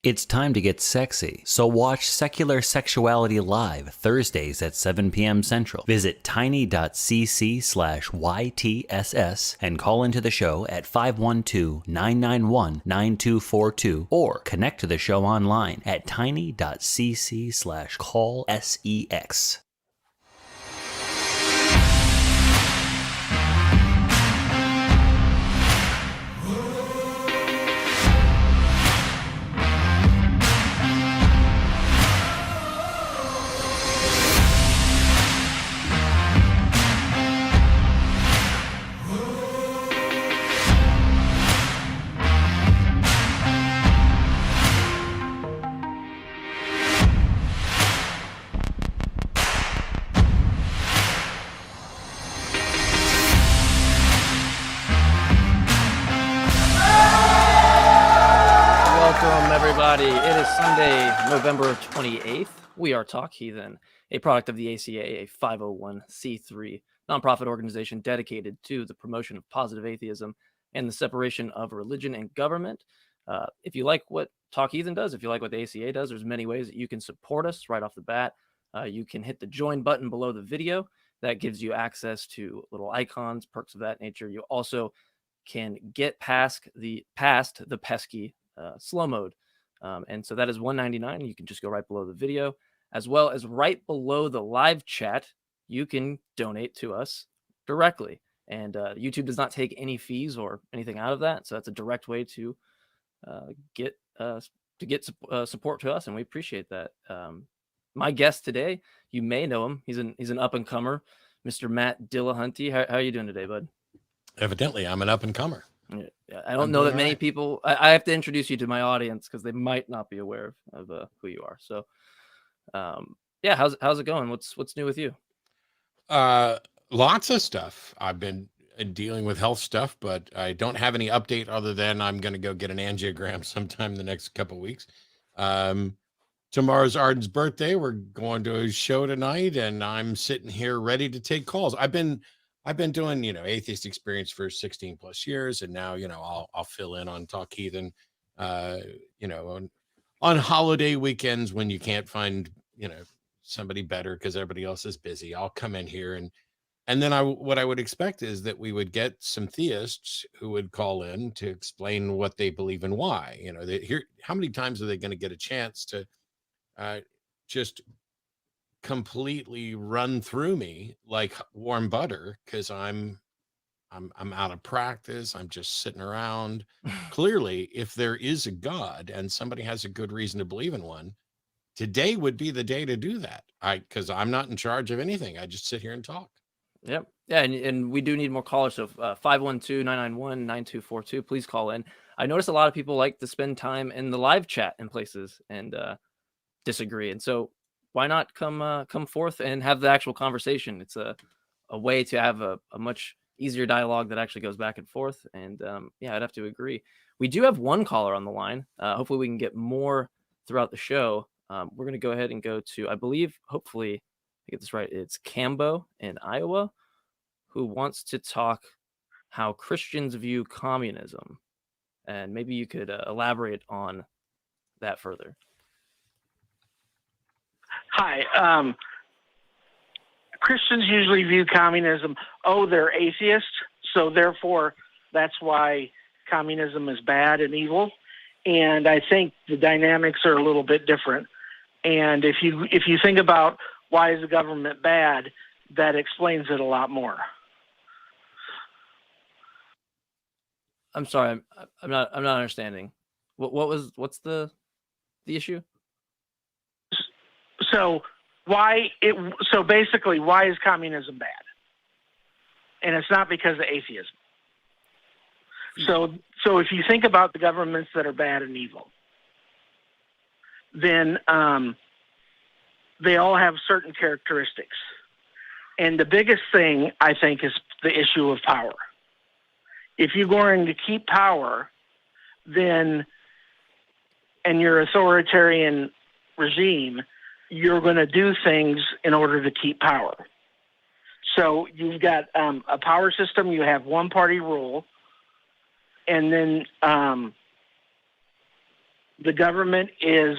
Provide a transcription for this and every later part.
It's time to get sexy, so watch Secular Sexuality Live Thursdays at 7 p.m. Central. Visit tiny.cc/YTSS and call into the show at 512-991-9242 or connect to the show online at tiny.cc/callsex. Everybody, it is Sunday, November 28th. We are Talk Heathen, a product of the ACA, a 501c3 nonprofit organization dedicated to the promotion of positive atheism and the separation of religion and government. If you like what Talk Heathen does, if you like what the ACA does, there's many ways that you can support us right off the bat. You can hit the join button below the video. That gives you access to little icons, perks of that nature. You also can get past the pesky slow mode. And so that is $1.99. You can just go right below the video, as well as right below the live chat. You can donate to us directly, and YouTube does not take any fees or anything out of that. So that's a direct way to get support to us, and we appreciate that. My guest today, you may know him. He's an up and comer, Mr. Matt Dillahunty. How are you doing today, bud? Evidently, I'm an up and comer. I don't know that many people. I have to introduce you to my audience because they might not be aware of who you are. So, yeah, how's it going? What's new with you? Lots of stuff. I've been dealing with health stuff, but I don't have any update other than I'm going to go get an angiogram sometime in the next couple of weeks. Tomorrow's Arden's birthday. We're going to a show tonight, and I'm sitting here ready to take calls. I've been doing, Atheist Experience for 16 plus years. And now, I'll fill in on Talk Heathen, on holiday weekends when you can't find, somebody better because everybody else is busy. I'll come in here and then what I would expect is that we would get some theists who would call in to explain what they believe and why. How many times are they going to get a chance to just completely run through me like warm butter because I'm out of practice. I'm just sitting around. Clearly, if there is a God and somebody has a good reason to believe in one, today would be the day to do that. Because I'm not in charge of anything. I just sit here and talk. Yep. Yeah, and we do need more callers. So 512-991-9242. Please call in. I notice a lot of people like to spend time in the live chat in places and disagree. And so why not come forth and have the actual conversation? It's a way to have a much easier dialogue that actually goes back and forth. And yeah, I'd have to agree. We do have one caller on the line. Hopefully we can get more throughout the show. We're going to go ahead and go to, I believe, hopefully I get this right, it's Cambo in Iowa, who wants to talk how Christians view communism. And maybe you could elaborate on that further. Hi. Christians usually view communism, they're atheists, so therefore that's why communism is bad and evil. And I think the dynamics are a little bit different. And if you think about why is the government bad, that explains it a lot more. I'm sorry, I'm not understanding. What's the issue? So basically, why is communism bad? And it's not because of atheism. So if you think about the governments that are bad and evil, then they all have certain characteristics. And the biggest thing, I think, is the issue of power. If you're going to keep power, and your authoritarian regime, you're going to do things in order to keep power. So you've got a power system, you have one-party rule, and then the government is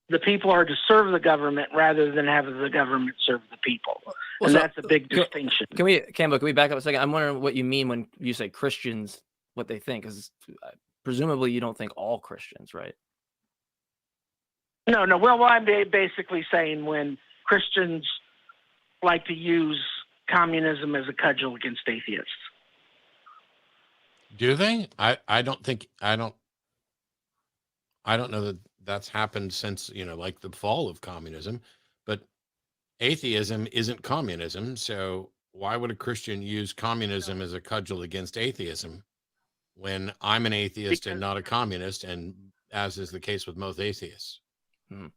the people are to serve the government rather than have the government serve the people. And that's a big distinction. Cambo, can we back up a second? I'm wondering what you mean when you say Christians, what they think, because presumably you don't think all Christians, right? No. Well, I'm basically saying when Christians like to use communism as a cudgel against atheists. Do they? I don't know that that's happened since, like the fall of communism, but atheism isn't communism. So why would a Christian use communism as a cudgel against atheism when I'm an atheist and not a communist, and as is the case with most atheists? No,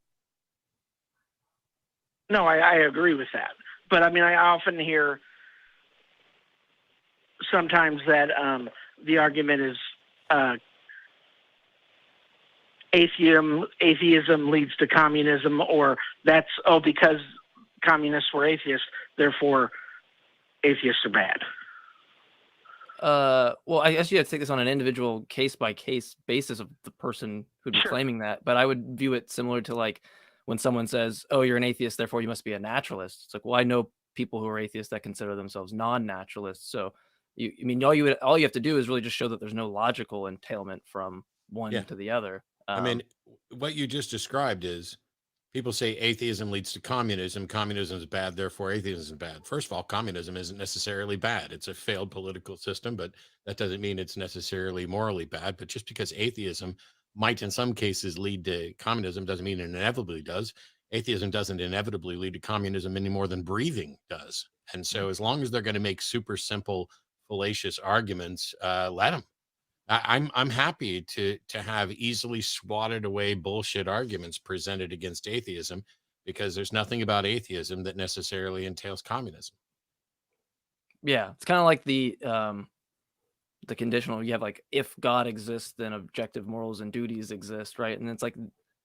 I agree with that. But I mean, I often hear sometimes that the argument is atheism leads to communism, or that's, because communists were atheists, therefore atheists are bad. Well, I guess you have to take this on an individual case-by-case basis of the person who'd be claiming that. But I would view it similar to like when someone says, "Oh, you're an atheist, therefore you must be a naturalist." It's like, well, I know people who are atheists that consider themselves non-naturalists. So, all you have to do is really just show that there's no logical entailment from one to the other. I mean, what you just described is people say atheism leads to communism. Communism is bad, therefore atheism is bad. First of all, communism isn't necessarily bad. It's a failed political system, but that doesn't mean it's necessarily morally bad. But just because atheism might in some cases lead to communism doesn't mean it inevitably does. Atheism doesn't inevitably lead to communism any more than breathing does. And so as long as they're going to make super simple, fallacious arguments, let them. I'm happy to have easily swatted away bullshit arguments presented against atheism, because there's nothing about atheism that necessarily entails communism. Yeah, it's kind of like the conditional. You have like, if God exists, then objective morals and duties exist, right? And it's like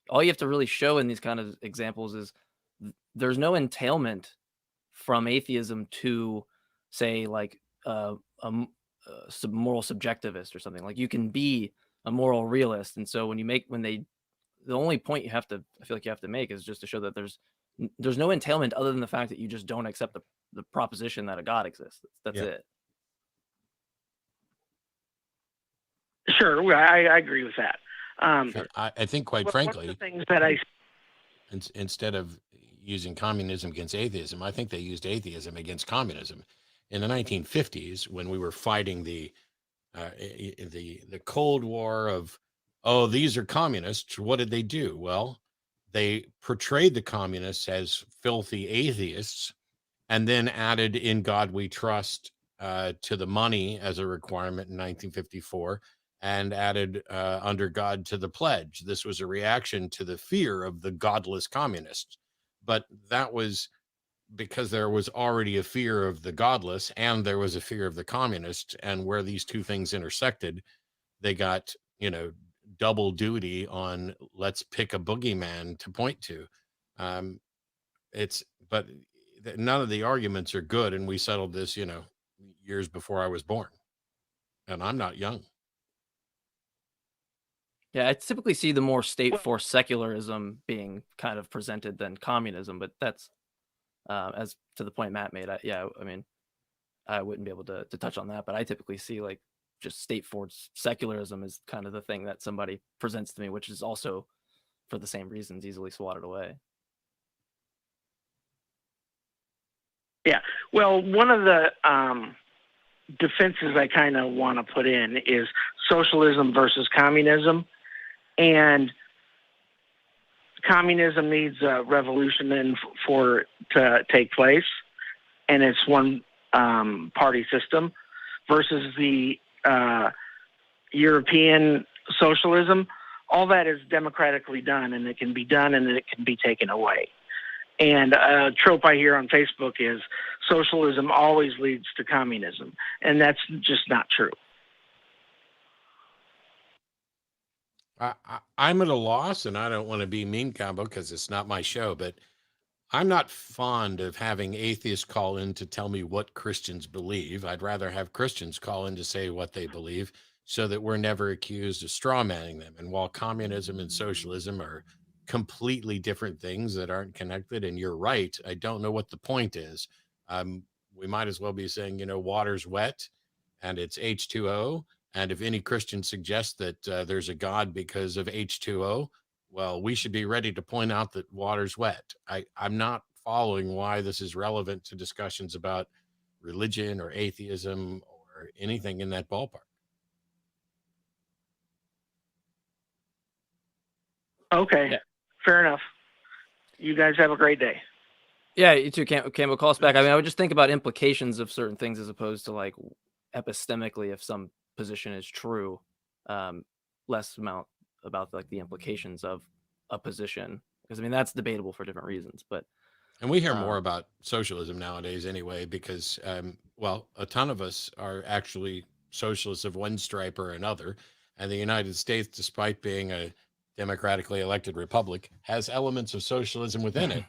all you have to really show in these kind of examples is there's no entailment from atheism to, say, like moral subjectivist or something. Like you can be a moral realist, and so the only point I feel like you have to make is just to show that there's no entailment other than the fact that you just don't accept the proposition that a God exists. That's it. Sure, I agree with that. I think, quite frankly, one of the things that instead of using communism against atheism, I think they used atheism against communism. In the 1950s, when we were fighting the Cold War of, these are communists, what did they do? Well, they portrayed the communists as filthy atheists, and then added "In God We Trust" to the money as a requirement in 1954, and added "Under God" to the pledge. This was a reaction to the fear of the godless communists, but that was because there was already a fear of the godless and there was a fear of the communists, and where these two things intersected, they got, double duty on let's pick a boogeyman to point to. But none of the arguments are good, and we settled this, years before I was born, and I'm not young. Yeah, I typically see the more state-forced secularism being kind of presented than communism, but that's as to the point Matt made. I wouldn't be able to touch on that, but I typically see like just state-forced secularism is kind of the thing that somebody presents to me, which is also for the same reasons easily swatted away. Yeah, well, one of the defenses I kind of want to put in is socialism versus communism, and communism needs a revolution to take place, and it's one party system, versus the European socialism. All that is democratically done, and it can be done and it can be taken away. And a trope I hear on Facebook is socialism always leads to communism, and that's just not true. I'm at a loss, and I don't want to be mean, Cambo, because it's not my show, but I'm not fond of having atheists call in to tell me what Christians believe. I'd rather have Christians call in to say what they believe, so that we're never accused of straw manning them. And while communism and socialism are completely different things that aren't connected, and you're right, I don't know what the point is. We might as well be saying, water's wet and it's H2O. And if any Christian suggests that there's a God because of H2O, well, we should be ready to point out that water's wet. I'm not following why this is relevant to discussions about religion or atheism or anything in that ballpark. Okay, Yeah. Fair enough. You guys have a great day. Yeah, you too, Cambo. Call us back. I mean, I would just think about implications of certain things as opposed to like epistemically, if some position is true, less amount about like the implications of a position, because I mean that's debatable for different reasons. But and we hear more about socialism nowadays anyway, because a ton of us are actually socialists of one stripe or another, and the United States, despite being a democratically elected republic, has elements of socialism within it.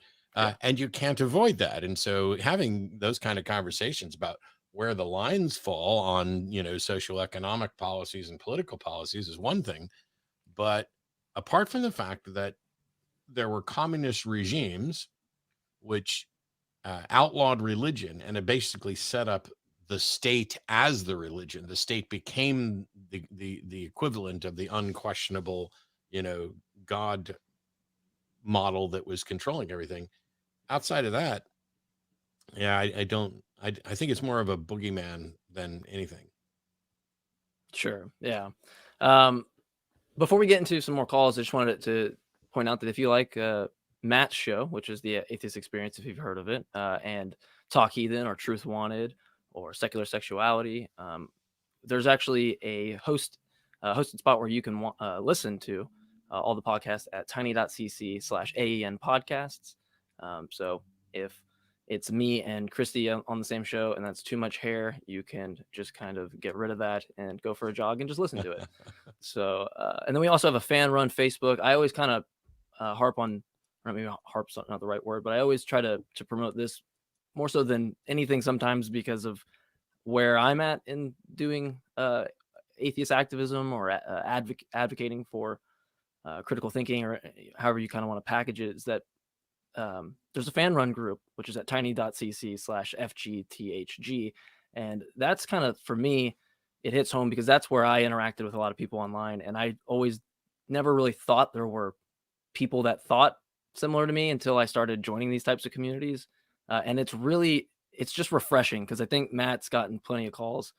And you can't avoid that. And so having those kind of conversations about where the lines fall on, social economic policies and political policies is one thing. But apart from the fact that there were communist regimes which outlawed religion, and it basically set up the state as the religion, the state became the equivalent of the unquestionable, God model that was controlling everything. Outside of that, yeah, I think it's more of a boogeyman than anything. Sure. Yeah. Before we get into some more calls, I just wanted to point out that if you like Matt's show, which is the Atheist Experience, if you've heard of it, and Talk Heathen or Truth Wanted or Secular Sexuality, there's actually a hosted spot where you can listen to all the podcasts at tiny.cc/AEN podcasts. So if it's me and Christy on the same show and that's too much hair, you can just kind of get rid of that and go for a jog and just listen to it. So, and then we also have a fan run Facebook. I always kind of harp on, or maybe harp's not the right word, but I always try to promote this more so than anything sometimes because of where I'm at in doing atheist activism or advocating for critical thinking, or however you kind of want to package it, is that there's a fan run group, which is at tiny.cc/FGTHG. And that's kind of, for me, it hits home because that's where I interacted with a lot of people online. And I always never really thought there were people that thought similar to me until I started joining these types of communities. And it's just refreshing because I think Matt's gotten plenty of calls,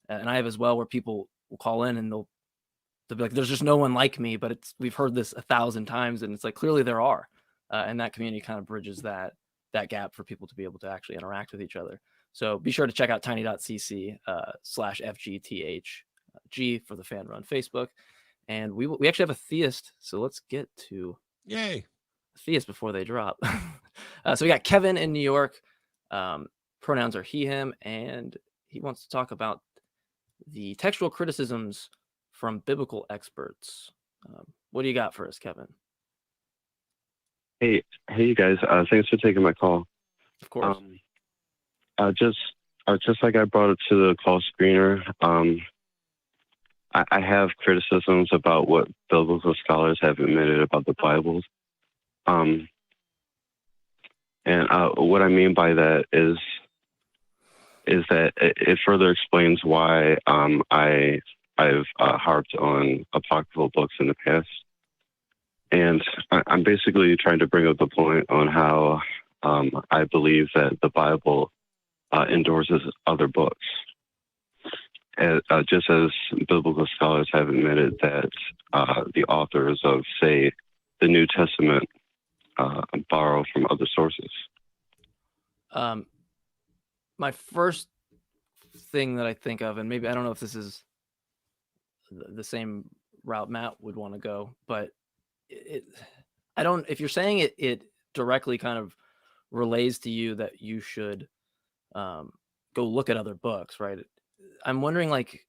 and I have as well, where people will call in and they'll be like, there's just no one like me, but we've heard this 1,000 times. And it's like, clearly there are. And that community kind of bridges that gap for people to be able to actually interact with each other. So be sure to check out tiny.cc/FGTHG for the fan run Facebook. And we actually have a theist. So let's get to Yay. Theist before they drop. So we got Kevin in New York. Pronouns are he, him, and he wants to talk about the textual criticisms from biblical experts. What do you got for us, Kevin? Hey, you guys. Thanks for taking my call. Of course. Just like I brought it to the call screener, I have criticisms about what biblical scholars have admitted about the Bible. And what I mean by that is that it further explains why I've harped on apocryphal books in the past. And I'm basically trying to bring up the point on how I believe that the Bible endorses other books. Just as biblical scholars have admitted that the authors of, say, the New Testament borrow from other sources. My first thing that I think of, and maybe I don't know if this is the same route Matt would want to go, but if you're saying it directly kind of relays to you that you should go look at other books, right? I'm wondering, like,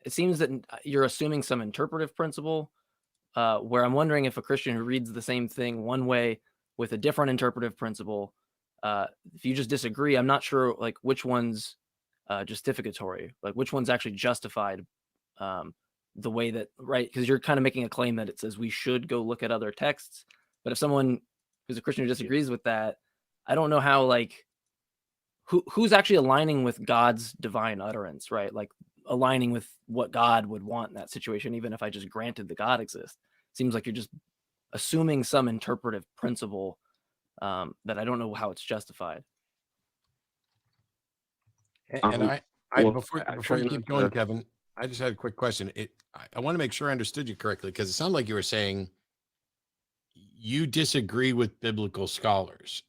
it seems that you're assuming some interpretive principle, where I'm wondering if a Christian who reads the same thing one way with a different interpretive principle, if you just disagree, I'm not sure like which one's justificatory, like which one's actually justified the way that, right? Because you're kind of making a claim that it says we should go look at other texts. But if someone who's a Christian who disagrees with that, I don't know how, like, who's actually aligning with God's divine utterance, right? Like aligning with what God would want in that situation, even if I just granted that God exists. Seems like you're just assuming some interpretive principle that I don't know how it's justified. And well, before you keep going, Kevin, I just had a quick question. I want to make sure I understood you correctly, because it sounded like you were saying you disagree with biblical scholars.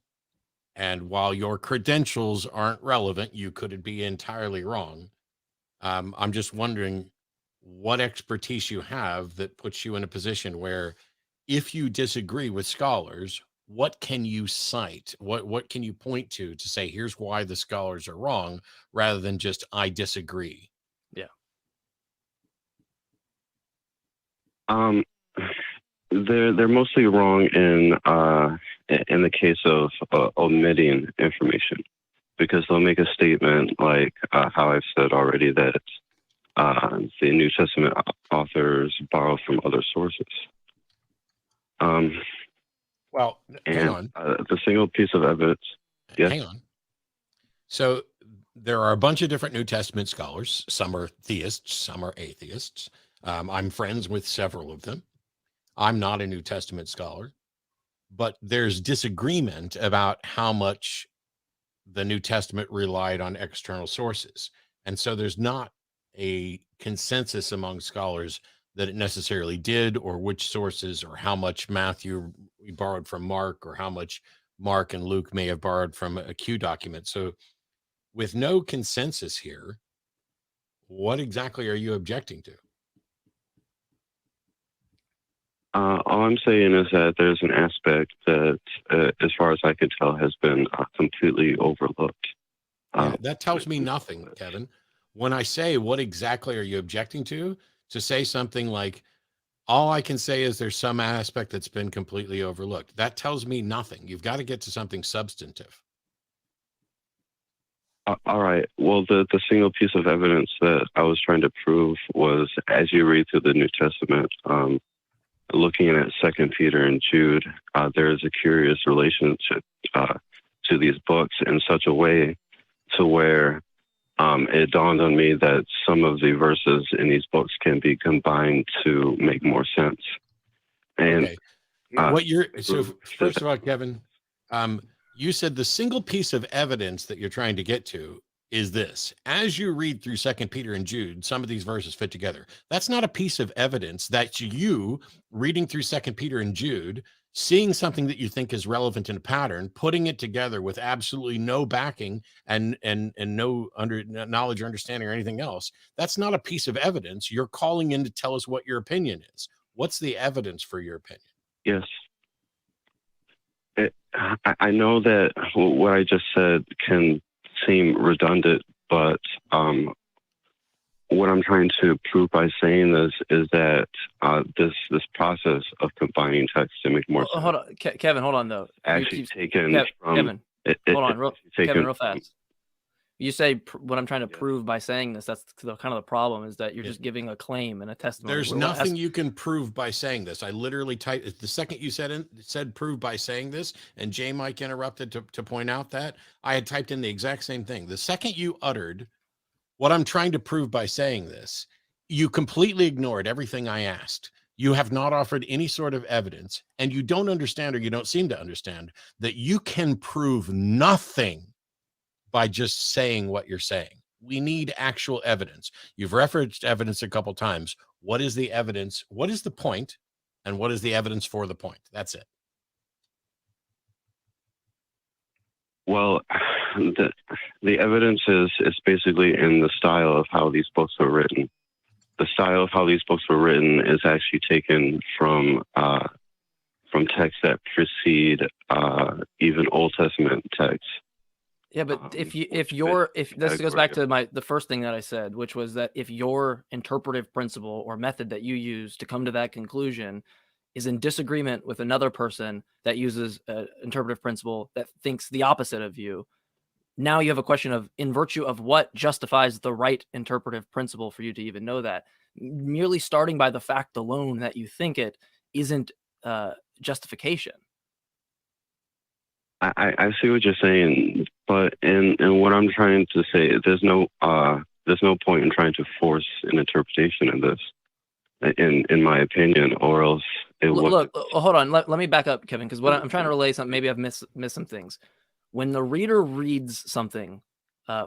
And while your credentials aren't relevant, you could be entirely wrong. I'm just wondering what expertise you have that puts you in a position where, if you disagree with scholars, what can you cite? What can you point to say, here's why the scholars are wrong, rather than just, I disagree? Yeah. They're mostly wrong in the case of omitting information, because they'll make a statement like how I've said already, that the New Testament authors borrow from other sources. Well, hang on. The single piece of evidence. Yes? Hang on. So there are a bunch of different New Testament scholars. Some are theists, some are atheists. I'm friends with several of them. I'm not a New Testament scholar, but there's disagreement about how much the New Testament relied on external sources. And so there's not a consensus among scholars that it necessarily did, or which sources, or how much Matthew borrowed from Mark, or how much Mark and Luke may have borrowed from a Q document. So with no consensus here, what exactly are you objecting to? All I'm saying is that there's an aspect that, as far as I can tell, has been completely overlooked. That tells me nothing, Kevin. When I say, what exactly are you objecting to say something like, all I can say is there's some aspect that's been completely overlooked, that tells me nothing. You've got to get to something substantive. All right. Well, the single piece of evidence that I was trying to prove was, as you read through the New Testament, looking at 2 Peter and Jude, there is a curious relationship to these books in such a way to where it dawned on me that some of the verses in these books can be combined to make more sense. And okay. First of all, Kevin, you said the single piece of evidence that you're trying to get to is this: as you read through 2 Peter and Jude, some of these verses fit together. That's not a piece of evidence. That's you reading through 2 Peter and Jude, seeing something that you think is relevant in a pattern, putting it together with absolutely no backing and no knowledge or understanding or anything else. That's not a piece of evidence. You're calling in to tell us what your opinion is. What's the evidence for your opinion? Yes. I know that what I just said can seem redundant, but what I'm trying to prove by saying this is that this process of combining text to make more sense. Hold on, Kevin. Hold on though. Actually taken from Kevin. Hold on, Kevin, real fast. You say what I'm trying to prove by saying this. That's kind of the problem, is that you're just giving a claim and a testimony. There's nothing you can prove by saying this. I literally typed the second you said prove by saying this, and Jmike interrupted to point out that I had typed in the exact same thing. The second you uttered what I'm trying to prove by saying this, you completely ignored everything I asked. You have not offered any sort of evidence, and you don't understand, or you don't seem to understand, that you can prove nothing by just saying what you're saying. We need actual evidence. You've referenced evidence a couple times. What is the evidence? What is the point? And what is the evidence for the point? That's it. Well, the evidence is basically in the style of how these books were written. The style of how these books were written is actually taken from texts that precede even Old Testament texts. Yeah, but if this goes back to the first thing that I said, which was that if your interpretive principle or method that you use to come to that conclusion is in disagreement with another person that uses an interpretive principle that thinks the opposite of you, now you have a question of, in virtue of what justifies the right interpretive principle for you to even know that. merely starting by the fact alone that you think it isn't justification. I see what you're saying, but in what I'm trying to say, there's no point in trying to force an interpretation of this, in my opinion, or else it would. Look, hold on. Let me back up, Kevin, because what I'm trying to relay something. Maybe I've missed some things. When the reader reads something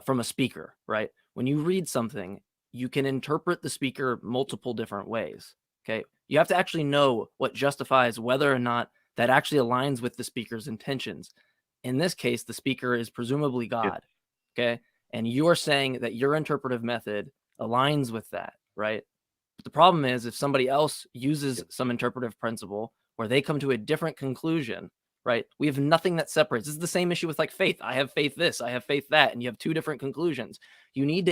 from a speaker, right? When you read something, you can interpret the speaker multiple different ways. Okay, you have to actually know what justifies whether or not that actually aligns with the speaker's intentions. In this case, the speaker is presumably God, okay? And you're saying that your interpretive method aligns with that, right? But the problem is if somebody else uses some interpretive principle where they come to a different conclusion, right? We have nothing that separates. This is the same issue with like faith. I have faith this, I have faith that, and you have two different conclusions. You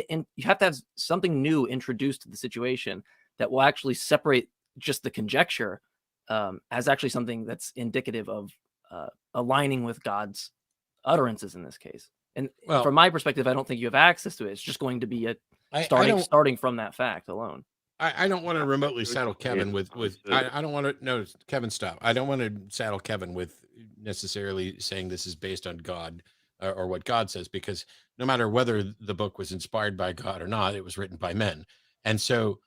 have to have something new introduced to the situation that will actually separate just the conjecture as actually something that's indicative of aligning with God's utterances in this case. And from my perspective, I don't think you have access to it. It's just going to be starting from that fact alone. I don't want to remotely saddle Kevin with I don't want to, no, Kevin, stop. I don't want to saddle Kevin with necessarily saying this is based on God or what God says, because no matter whether the book was inspired by God or not, it was written by men. And so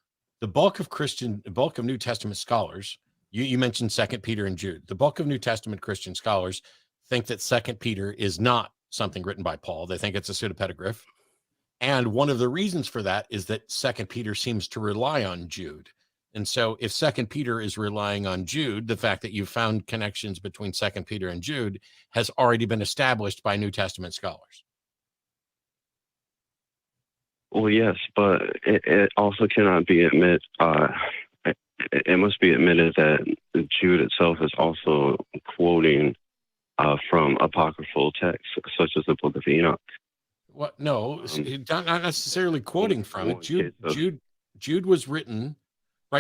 the bulk of New Testament scholars, you mentioned 2 Peter and Jude. The bulk of New Testament Christian scholars think that 2 Peter is not something written by Paul. They think it's a pseudepigraph. And one of the reasons for that is that 2 Peter seems to rely on Jude. And so if 2 Peter is relying on Jude, the fact that you found connections between 2 Peter and Jude has already been established by New Testament scholars. Well, yes, but it also cannot be admitted. It must be admitted that Jude itself is also quoting from apocryphal texts, such as the Book of Enoch. What? No, not necessarily quoting from it. Jude was written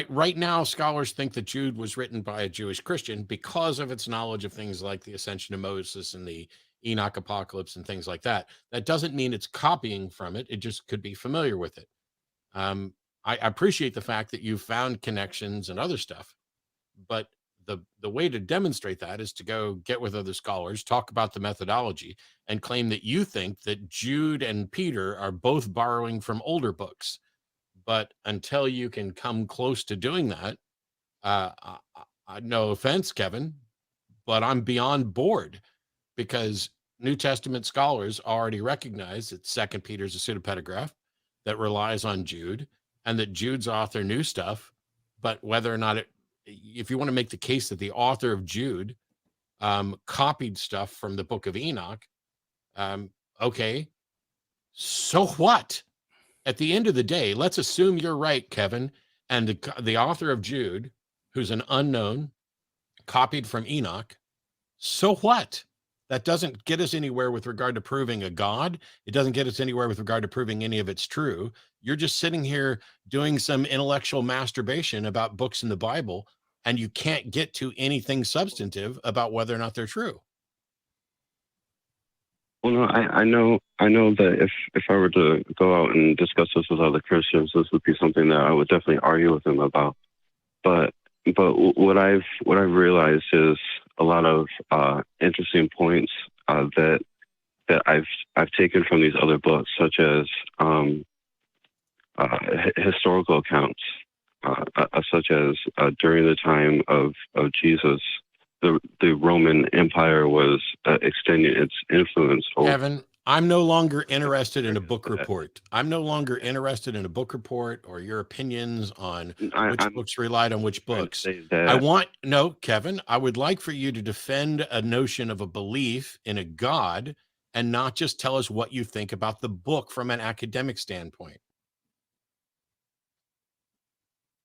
right now. Scholars think that Jude was written by a Jewish Christian because of its knowledge of things like the ascension of Moses and the Enoch apocalypse and things like that. That doesn't mean it's copying from it. It just could be familiar with it. I appreciate the fact that you found connections and other stuff, but the way to demonstrate that is to go get with other scholars, talk about the methodology, and claim that you think that Jude and Peter are both borrowing from older books. But until you can come close to doing that, no offense, Kevin, but I'm beyond bored, because New Testament scholars already recognize that 2 Peter is a pseudepigraph that relies on Jude, and that Jude's author knew stuff, but whether or not if you want to make the case that the author of Jude copied stuff from the Book of Enoch, okay, so what? At the end of the day, let's assume you're right, Kevin, and the author of Jude, who's an unknown, copied from Enoch. So what? That doesn't get us anywhere with regard to proving a God. It doesn't get us anywhere with regard to proving any of it's true. You're just sitting here doing some intellectual masturbation about books in the Bible, and you can't get to anything substantive about whether or not they're true. Well, no, I know that if I were to go out and discuss this with other Christians, this would be something that I would definitely argue with them about. But what I've realized is a lot of interesting points that I've taken from these other books, such as historical accounts, such as during the time of Jesus, the Roman Empire was extending its influence over. Kevin, I'm no longer interested in a book report. I'm no longer interested in a book report or your opinions on which books relied on which books. Kevin, I would like for you to defend a notion of a belief in a God and not just tell us what you think about the book from an academic standpoint.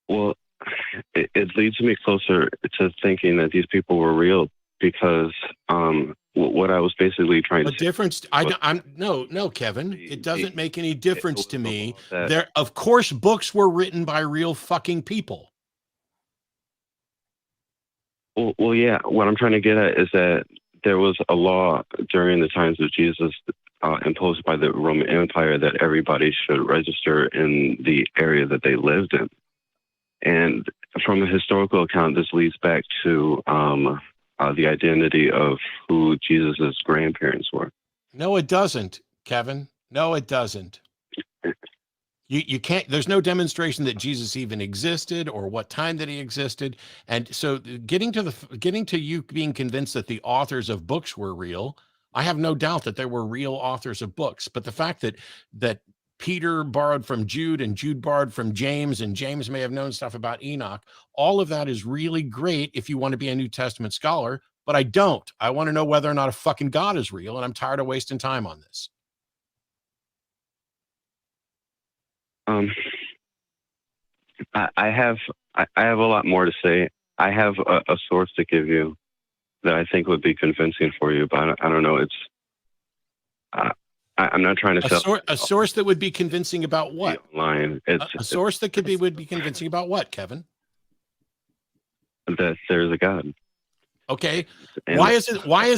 Well, it leads me closer to thinking that these people were real, because what I was basically trying to difference. No, Kevin. It doesn't make any difference to me. Of course, books were written by real fucking people. Well, yeah. What I'm trying to get at is that there was a law during the times of Jesus imposed by the Roman Empire that everybody should register in the area that they lived in. And from a historical account, this leads back to the identity of who Jesus's grandparents were. No, it doesn't, Kevin. No, it doesn't. You can't, there's no demonstration that Jesus even existed or what time that he existed. And so getting to you being convinced that the authors of books were real, I have no doubt that there were real authors of books. But the fact that Peter borrowed from Jude and Jude borrowed from James, and James may have known stuff about Enoch, all of that is really great if you want to be a New Testament scholar, but I don't. I want to know whether or not a fucking God is real, and I'm tired of wasting time on this. I have a lot more to say. I have a source to give you that I think would be convincing for you, but I don't know. It's I'm not trying to sell a source that would be convincing about what? Online. A source that would be convincing about what, Kevin? That there's a God. Okay. And why is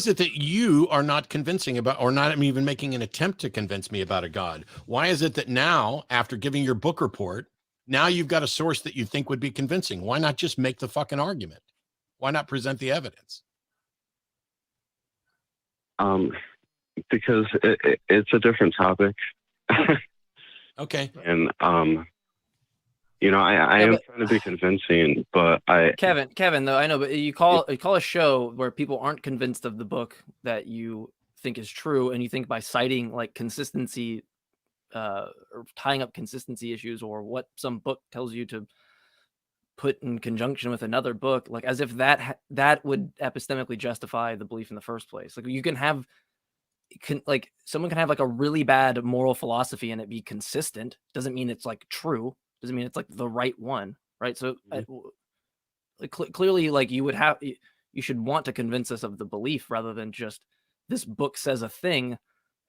it that you are not convincing about, or not even making an attempt to convince me about a God? Why is it that now, after giving your book report, now you've got a source that you think would be convincing? Why not just make the fucking argument? Why not present the evidence? Because it's a different topic. Okay. And I am trying to be convincing, but Kevin, though, I know, but you call a show where people aren't convinced of the book that you think is true, and you think by citing like consistency, or tying up consistency issues, or what some book tells you to put in conjunction with another book, like as if that would epistemically justify the belief in the first place. Like you can have, someone can have like a really bad moral philosophy and it be consistent. Doesn't mean it's like true. Doesn't mean it's like the right one, right? So clearly, like you should want to convince us of the belief rather than just this book says a thing,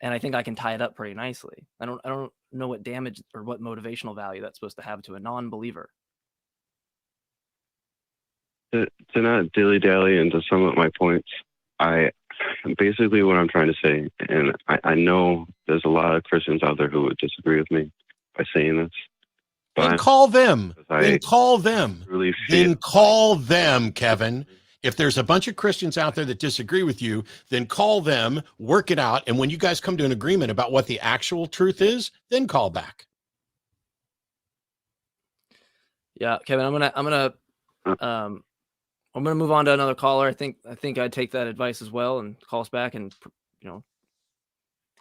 and I think I can tie it up pretty nicely. I don't know what damage or what motivational value that's supposed to have to a non-believer. To not dilly-dally and to sum up my points, basically what I'm trying to say, and I know there's a lot of Christians out there who would disagree with me by saying this. Then call them. Then call them. Then call them, Kevin. If there's a bunch of Christians out there that disagree with you, then call them, work it out, and when you guys come to an agreement about what the actual truth is, then call back. Yeah, Kevin, I'm gonna move on to another caller. I think I'd take that advice as well and call us back, and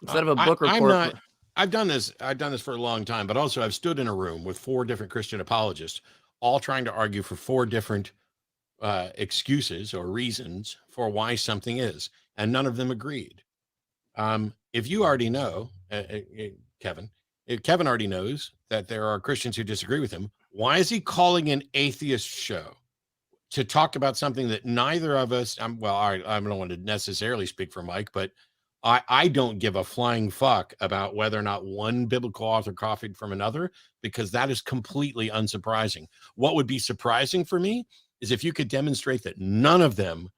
instead of a book report. I've done this for a long time, but also I've stood in a room with 4 different Christian apologists, all trying to argue for 4 different excuses or reasons for why something is, and none of them agreed. If you already know, Kevin, if Kevin already knows that there are Christians who disagree with him, why is he calling an atheist show to talk about something that neither of us, I don't want to necessarily speak for Mike, but I don't give a flying fuck about whether or not one biblical author copied from another, because that is completely unsurprising. What would be surprising for me is if you could demonstrate that none of them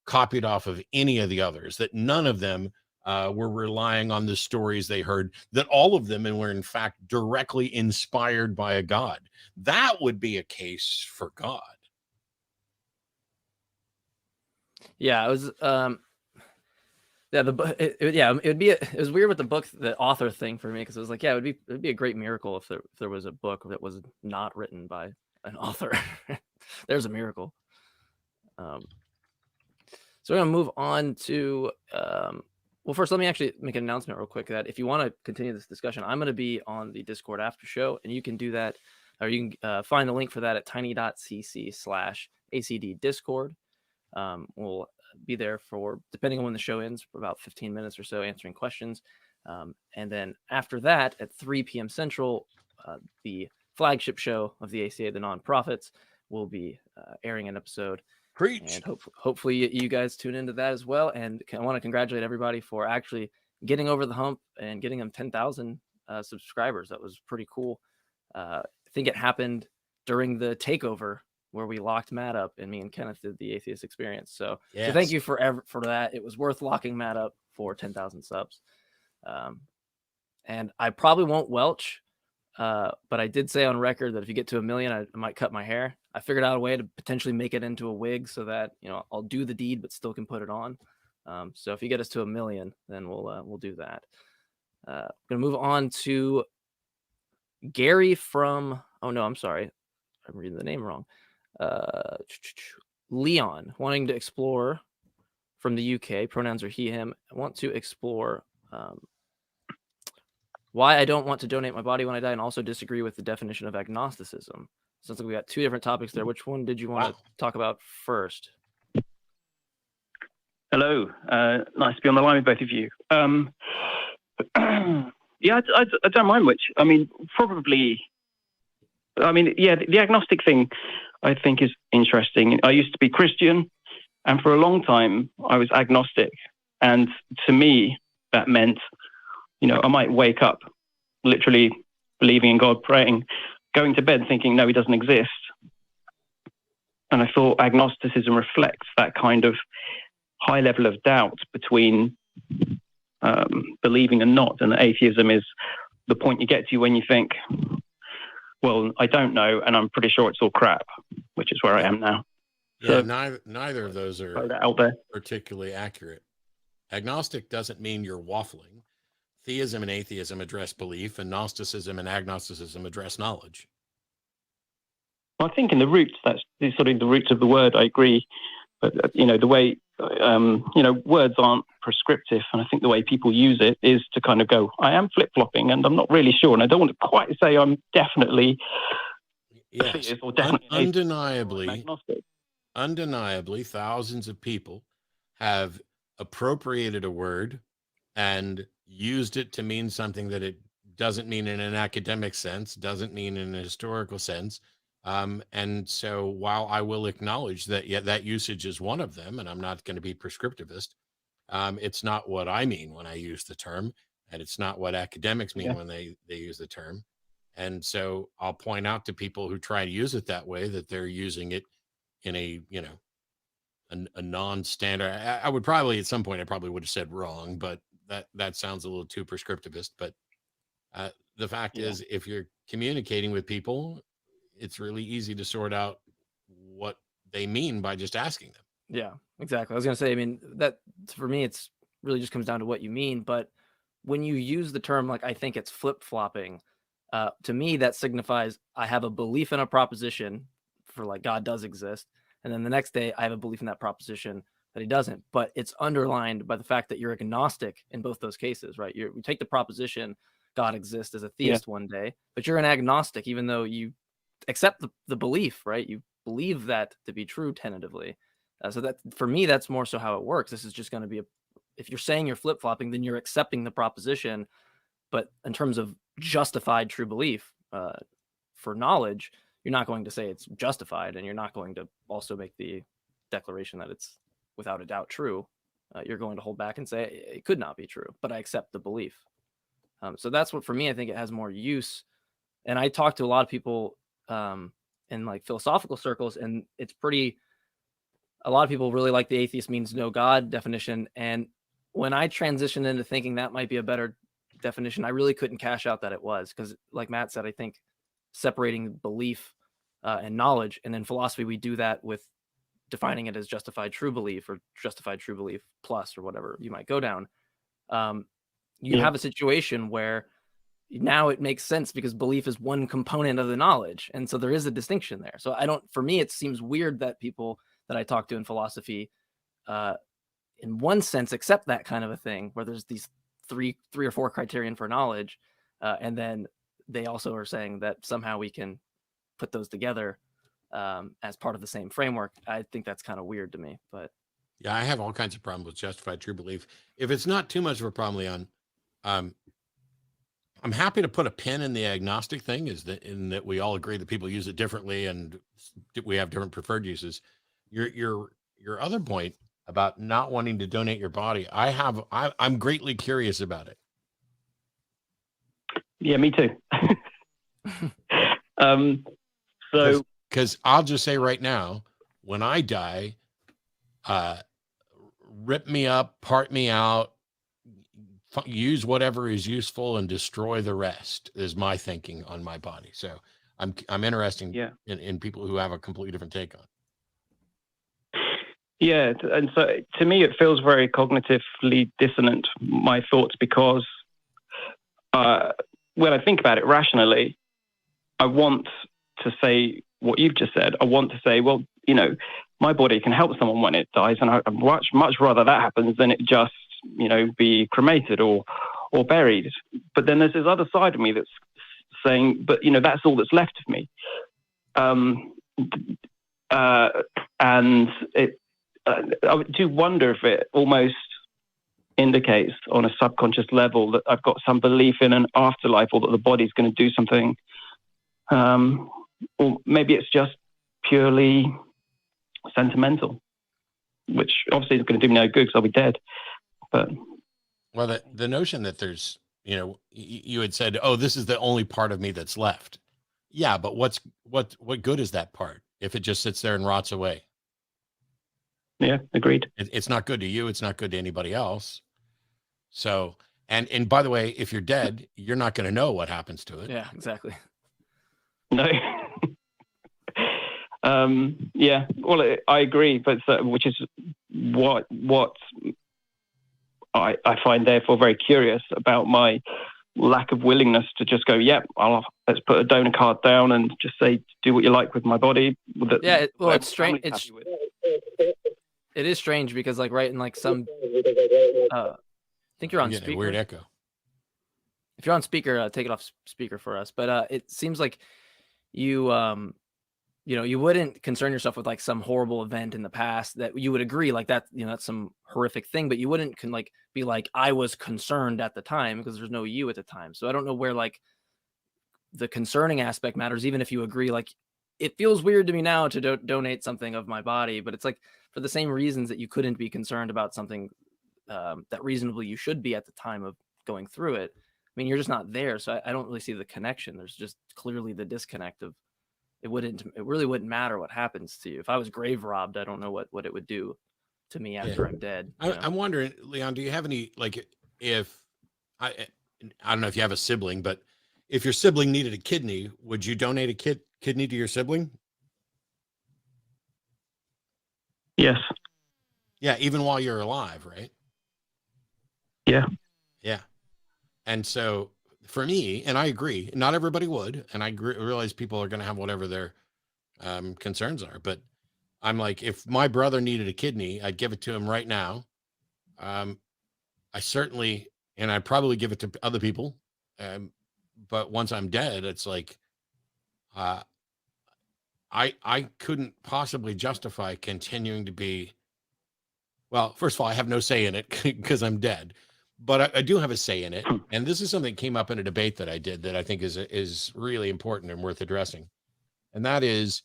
copied off of any of the others, that none of them were relying on the stories they heard, that all of them were in fact directly inspired by a God. That would be a case for God. Yeah, it was. It was weird with the book, the author thing for me, because it was like, it'd be a great miracle if there was a book that was not written by an author. There's a miracle. So we're gonna move on to. Well, first, let me actually make an announcement real quick that if you want to continue this discussion, I'm going to be on the Discord after show, and you can do that, or you can find the link for that at tiny.cc/ACD Discord. We'll be there for, depending on when the show ends, for about 15 minutes or so, answering questions. And then after that, at 3 p.m. Central, the flagship show of the ACA, the Nonprofits, will be airing an episode. Preach. And hopefully you guys tune into that as well. And I want to congratulate everybody for actually getting over the hump and getting them 10,000 subscribers. That was pretty cool. I think it happened during the takeover where we locked Matt up, and me and Kenneth did the Atheist Experience. So thank you for that. It was worth locking Matt up for 10,000 subs. And I probably won't welch But I did say on record that if you get to 1 million, I might cut my hair. I figured out a way to potentially make it into a wig so that, you know, I'll do the deed, but still can put it on. So if you get us to 1 million, then we'll do that. I'm going to move on to Gary from, oh no, I'm sorry. I'm reading the name wrong. Leon, wanting to explore from the UK, pronouns are he, him. I want to explore why I don't want to donate my body when I die, and also disagree with the definition of agnosticism. Sounds like we got two different topics there. Which one did you want to talk about first? Hello. Nice to be on the line with both of you. Yeah, I don't mind which. I mean, probably, yeah, the agnostic thing I think is interesting. I used to be Christian, and for a long time I was agnostic. And to me, that meant, you know, I might wake up literally believing in God, praying, going to bed thinking, no, he doesn't exist. And I thought agnosticism reflects that kind of high level of doubt between believing and not. And atheism is the point you get to when you think, well, I don't know, and I'm pretty sure it's all crap, which is where I am now. Yeah, So, neither of those are out there. particularly accurate. Agnostic doesn't mean you're waffling. Theism and atheism address belief, and Gnosticism and agnosticism address knowledge. I think in the roots, that's sort of the roots of the word. I agree, but you know, the way you know, words aren't prescriptive, and I think the way people use it is to kind of go, I am flip-flopping, and I'm not really sure, and I don't want to quite say I'm definitely yes, or definitely undeniably, thousands of people have appropriated a word and used it to mean something that it doesn't mean in an academic sense, doesn't mean in a historical sense. And so while I will acknowledge that, yeah, that usage is one of them, and I'm not going to be prescriptivist, it's not what I mean when I use the term, and it's not what academics mean when they use the term. And so I'll point out to people who try to use it that way that they're using it in a, you know, a non-standard. I would probably at some point I probably would have said wrong, but that sounds a little too prescriptivist. But the fact is, if you're communicating with people, it's really easy to sort out what they mean by just asking them. Yeah, exactly. I was going to say, I mean, that for me, it's really just comes down to what you mean. But when you use the term, like, I think it's flip-flopping, to me, that signifies I have a belief in a proposition for, like, God does exist. And then the next day I have a belief in that proposition that he doesn't, but it's underlined by the fact that you're agnostic in both those cases, right? You take the proposition God exists as a theist one day, but you're an agnostic, even though you accept the belief, right? You believe that to be true tentatively. So that, for me, that's more so how it works. This is just going to be if you're saying you're flip-flopping, then you're accepting the proposition. But in terms of justified true belief, for knowledge, you're not going to say it's justified, and you're not going to also make the declaration that it's without a doubt true. You're going to hold back and say it could not be true, but I accept the belief. So that's what, for me, I think it has more use. And I talk to a lot of people in like philosophical circles, and it's pretty, a lot of people really like the atheist means no God definition. And when I transitioned into thinking that might be a better definition, I really couldn't cash out that it was, because like Matt said, I think separating belief and knowledge, and in philosophy we do that with defining it as justified true belief or justified true belief plus, or whatever you might go down. You have a situation where now it makes sense because belief is one component of the knowledge, and so there is a distinction there. So for me, it seems weird that people that I talk to in philosophy in one sense accept that kind of a thing, where there's these three or four criterion for knowledge, and then they also are saying that somehow we can put those together as part of the same framework. I think that's kind of weird to me. But yeah, I have all kinds of problems with justified true belief. If it's not too much of a problem, Leon, I'm happy to put a pin in the agnostic thing, in that we all agree that people use it differently and we have different preferred uses. Your other point about not wanting to donate your body, I'm greatly curious about it. Yeah, me too. So, because I'll just say right now, when I die, rip me up, part me out, use whatever is useful and destroy the rest is my thinking on my body. So I'm interested in people who have a completely different take on it. Yeah, and so to me, it feels very cognitively dissonant, my thoughts, because when I think about it rationally, I want to say what you've just said. I want to say, well, you know, my body can help someone when it dies, and I'd much rather that happens than it just, you know, be cremated or buried. But then there's this other side of me that's saying, but, you know, that's all that's left of me. And I do wonder if it almost indicates on a subconscious level that I've got some belief in an afterlife, or that the body's going to do something. Or maybe it's just purely sentimental, which obviously is going to do me no good because I'll be dead. But well, the notion that there's, you know, you had said, oh, this is the only part of me that's left. Yeah, but what good is that part if it just sits there and rots away? Yeah, agreed. It's not good to you. It's not good to anybody else. So, and by the way, if you're dead, you're not going to know what happens to it. Yeah, exactly. No. Yeah, well, I agree, but which is what I find therefore very curious about my lack of willingness to just go, yep, let's put a donor card down and just say, do what you like with my body. Yeah, it's strange. It is strange because, like, right in like some, I think you're on speaker. Weird echo. If you're on speaker, take it off speaker for us. But it seems like you, you know, you wouldn't concern yourself with like some horrible event in the past that you would agree like that, you know, that's some horrific thing, but you wouldn't be like, I was concerned at the time, because there's no you at the time. So I don't know where like the concerning aspect matters, even if you agree, like, it feels weird to me now to donate something of my body, but it's like for the same reasons that you couldn't be concerned about something that reasonably you should be at the time of going through it. I mean, you're just not there. So I don't really see the connection. There's just clearly the disconnect of it really wouldn't matter what happens to you. If I was grave robbed, I don't know what it would do to me after I'm dead. I'm wondering, Leon, do you have any, like, if I don't know if you have a sibling, but if your sibling needed a kidney, would you donate a kidney to your sibling? Yes. Yeah, even while you're alive, right? Yeah. Yeah. And so for me, and I agree, not everybody would, and I realize people are going to have whatever their concerns are, but I'm like, if my brother needed a kidney, I'd give it to him right now. I certainly, and I'd probably give it to other people. But once I'm dead, it's like, I couldn't possibly justify continuing to be, well, first of all, I have no say in it because I'm dead, but I do have a say in it. And this is something that came up in a debate that I did that I think is really important and worth addressing. And that is,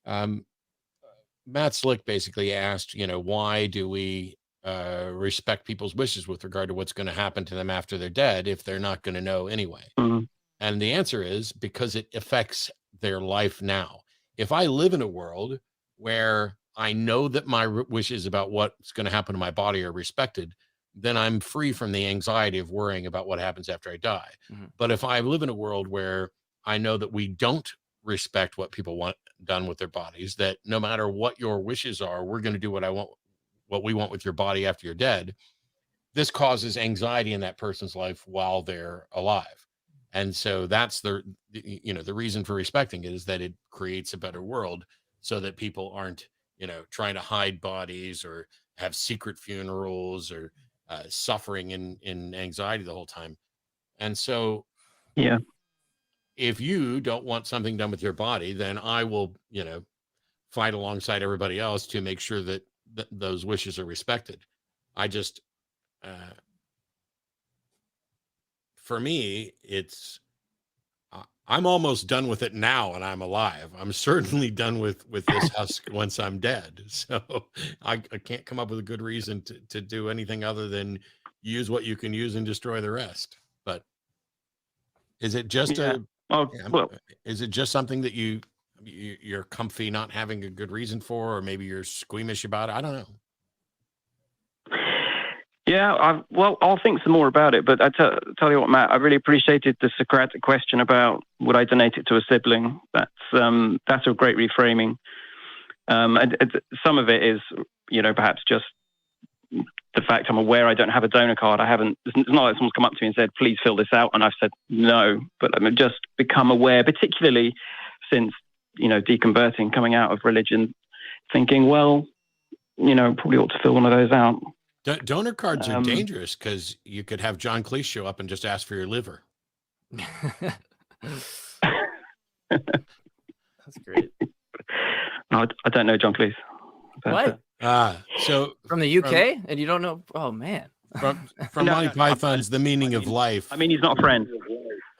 Matt Slick basically asked, you know, why do we respect people's wishes with regard to what's going to happen to them after they're dead if they're not going to know anyway? Mm-hmm. And the answer is because it affects their life now. If I live in a world where I know that my wishes about what's going to happen to my body are respected, then I'm free from the anxiety of worrying about what happens after I die. Mm-hmm. But if I live in a world where I know that we don't respect what people want done with their bodies, that no matter what your wishes are, we're going to do what we want with your body after you're dead, this causes anxiety in that person's life while they're alive. And so that's the reason for respecting it, is that it creates a better world so that people aren't, trying to hide bodies or have secret funerals or suffering in anxiety the whole time. And so, yeah, if you don't want something done with your body, then I will, fight alongside everybody else to make sure that those wishes are respected. I just, for me, I'm almost done with it now and I'm alive. I'm certainly done with this husk once I'm dead. So I can't come up with a good reason to do anything other than use what you can use and destroy the rest. But is it just is it just something that you're comfy not having a good reason for, or maybe you're squeamish about it? I don't know. Yeah, well, I'll think some more about it. But tell you what, Matt, I really appreciated the Socratic question about would I donate it to a sibling. That's a great reframing. And some of it is, perhaps just the fact I'm aware I don't have a donor card. It's not like someone's come up to me and said, please fill this out. And I've said no, but I've just become aware, particularly since, deconverting, coming out of religion, thinking, well, probably ought to fill one of those out. Donor cards are dangerous because you could have John Cleese show up and just ask for your liver. That's great. No, I don't know John Cleese. What? So from the UK, and you don't know? Oh man. From Monty Python's The Meaning of Life. I mean, he's not a friend.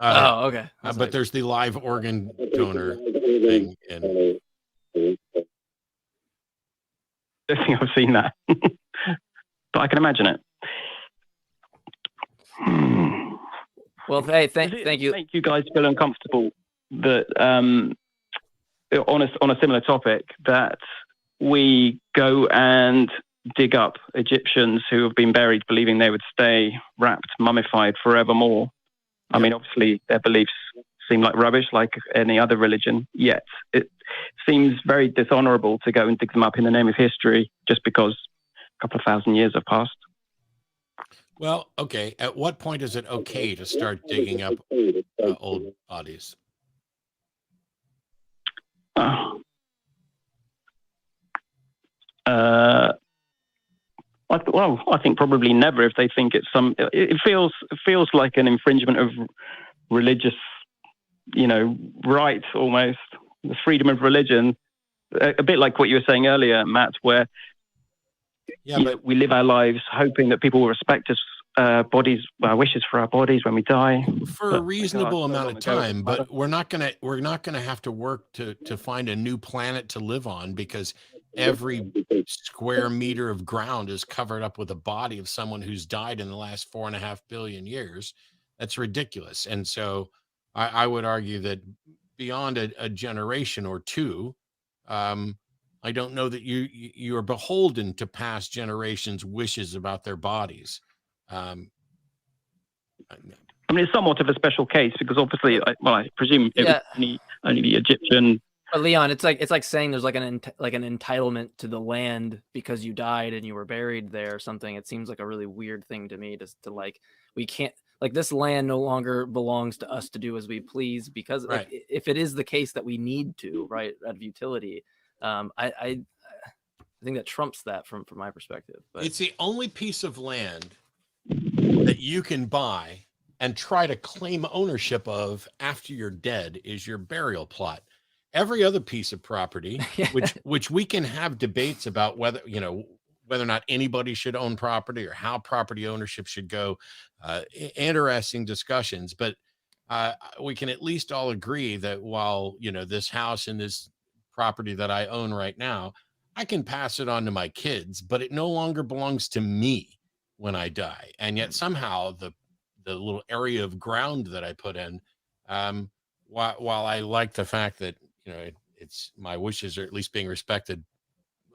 Okay. But there's the live organ donor thing. And I don't think I've seen that, but I can imagine it. Well, hey, thank you. Make you guys feel uncomfortable that on a similar topic that we go and dig up Egyptians who have been buried, believing they would stay wrapped, mummified forevermore. I mean, obviously their beliefs seem like rubbish, like any other religion. Yet it seems very dishonorable to go and dig them up in the name of history just because a couple of thousand years have passed. Well, okay. At what point is it okay to start digging up old bodies? I think probably never. If they think it's it feels like an infringement of religious, right, almost the freedom of religion. A bit like what you were saying earlier, Matt, where we live our lives hoping that people will respect us, our wishes for our bodies when we die for a reasonable amount of time. But we're not gonna have to work to find a new planet to live on because every square meter of ground is covered up with a body of someone who's died in the last 4.5 billion years. That's ridiculous. And so I would argue that beyond a generation or two, I don't know that you are beholden to past generations' wishes about their bodies. I mean, it's somewhat of a special case because obviously, I presume only the Egyptian. But Leon, it's like saying there's like an entitlement to the land because you died and you were buried there or something. It seems like a really weird thing to me to like, we can't, like, this land no longer belongs to us to do as we please because like, if it is the case that we need to, right, out of utility, I think that trumps that from my perspective. But it's the only piece of land that you can buy and try to claim ownership of after you're dead is your burial plot. Every other piece of property, which we can have debates about whether or not anybody should own property or how property ownership should go, interesting discussions, but we can at least all agree that while this house and this property that I own right now, I can pass it on to my kids, but it no longer belongs to me when I die. And yet somehow the little area of ground that I put in, while I like the fact that it's my wishes are at least being respected.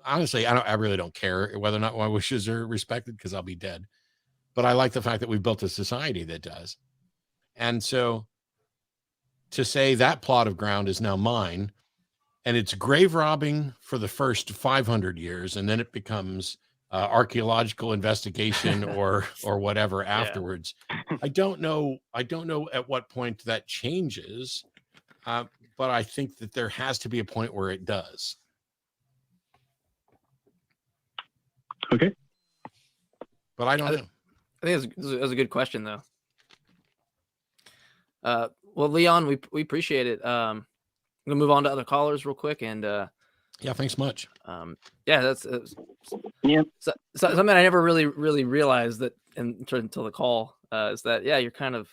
Honestly, I really don't care whether or not my wishes are respected because I'll be dead. But I like the fact that we've built a society that does. And so to say that plot of ground is now mine and it's grave robbing for the first 500 years, and then it becomes archaeological investigation or whatever afterwards. I don't know at what point that changes. But I think that there has to be a point where it does. Okay. But I don't know. I think that's a good question, though. Well, Leon, we appreciate it. I'm going to move on to other callers real quick. And yeah, thanks much. That's something I never really realized that until the call is that, you're kind of,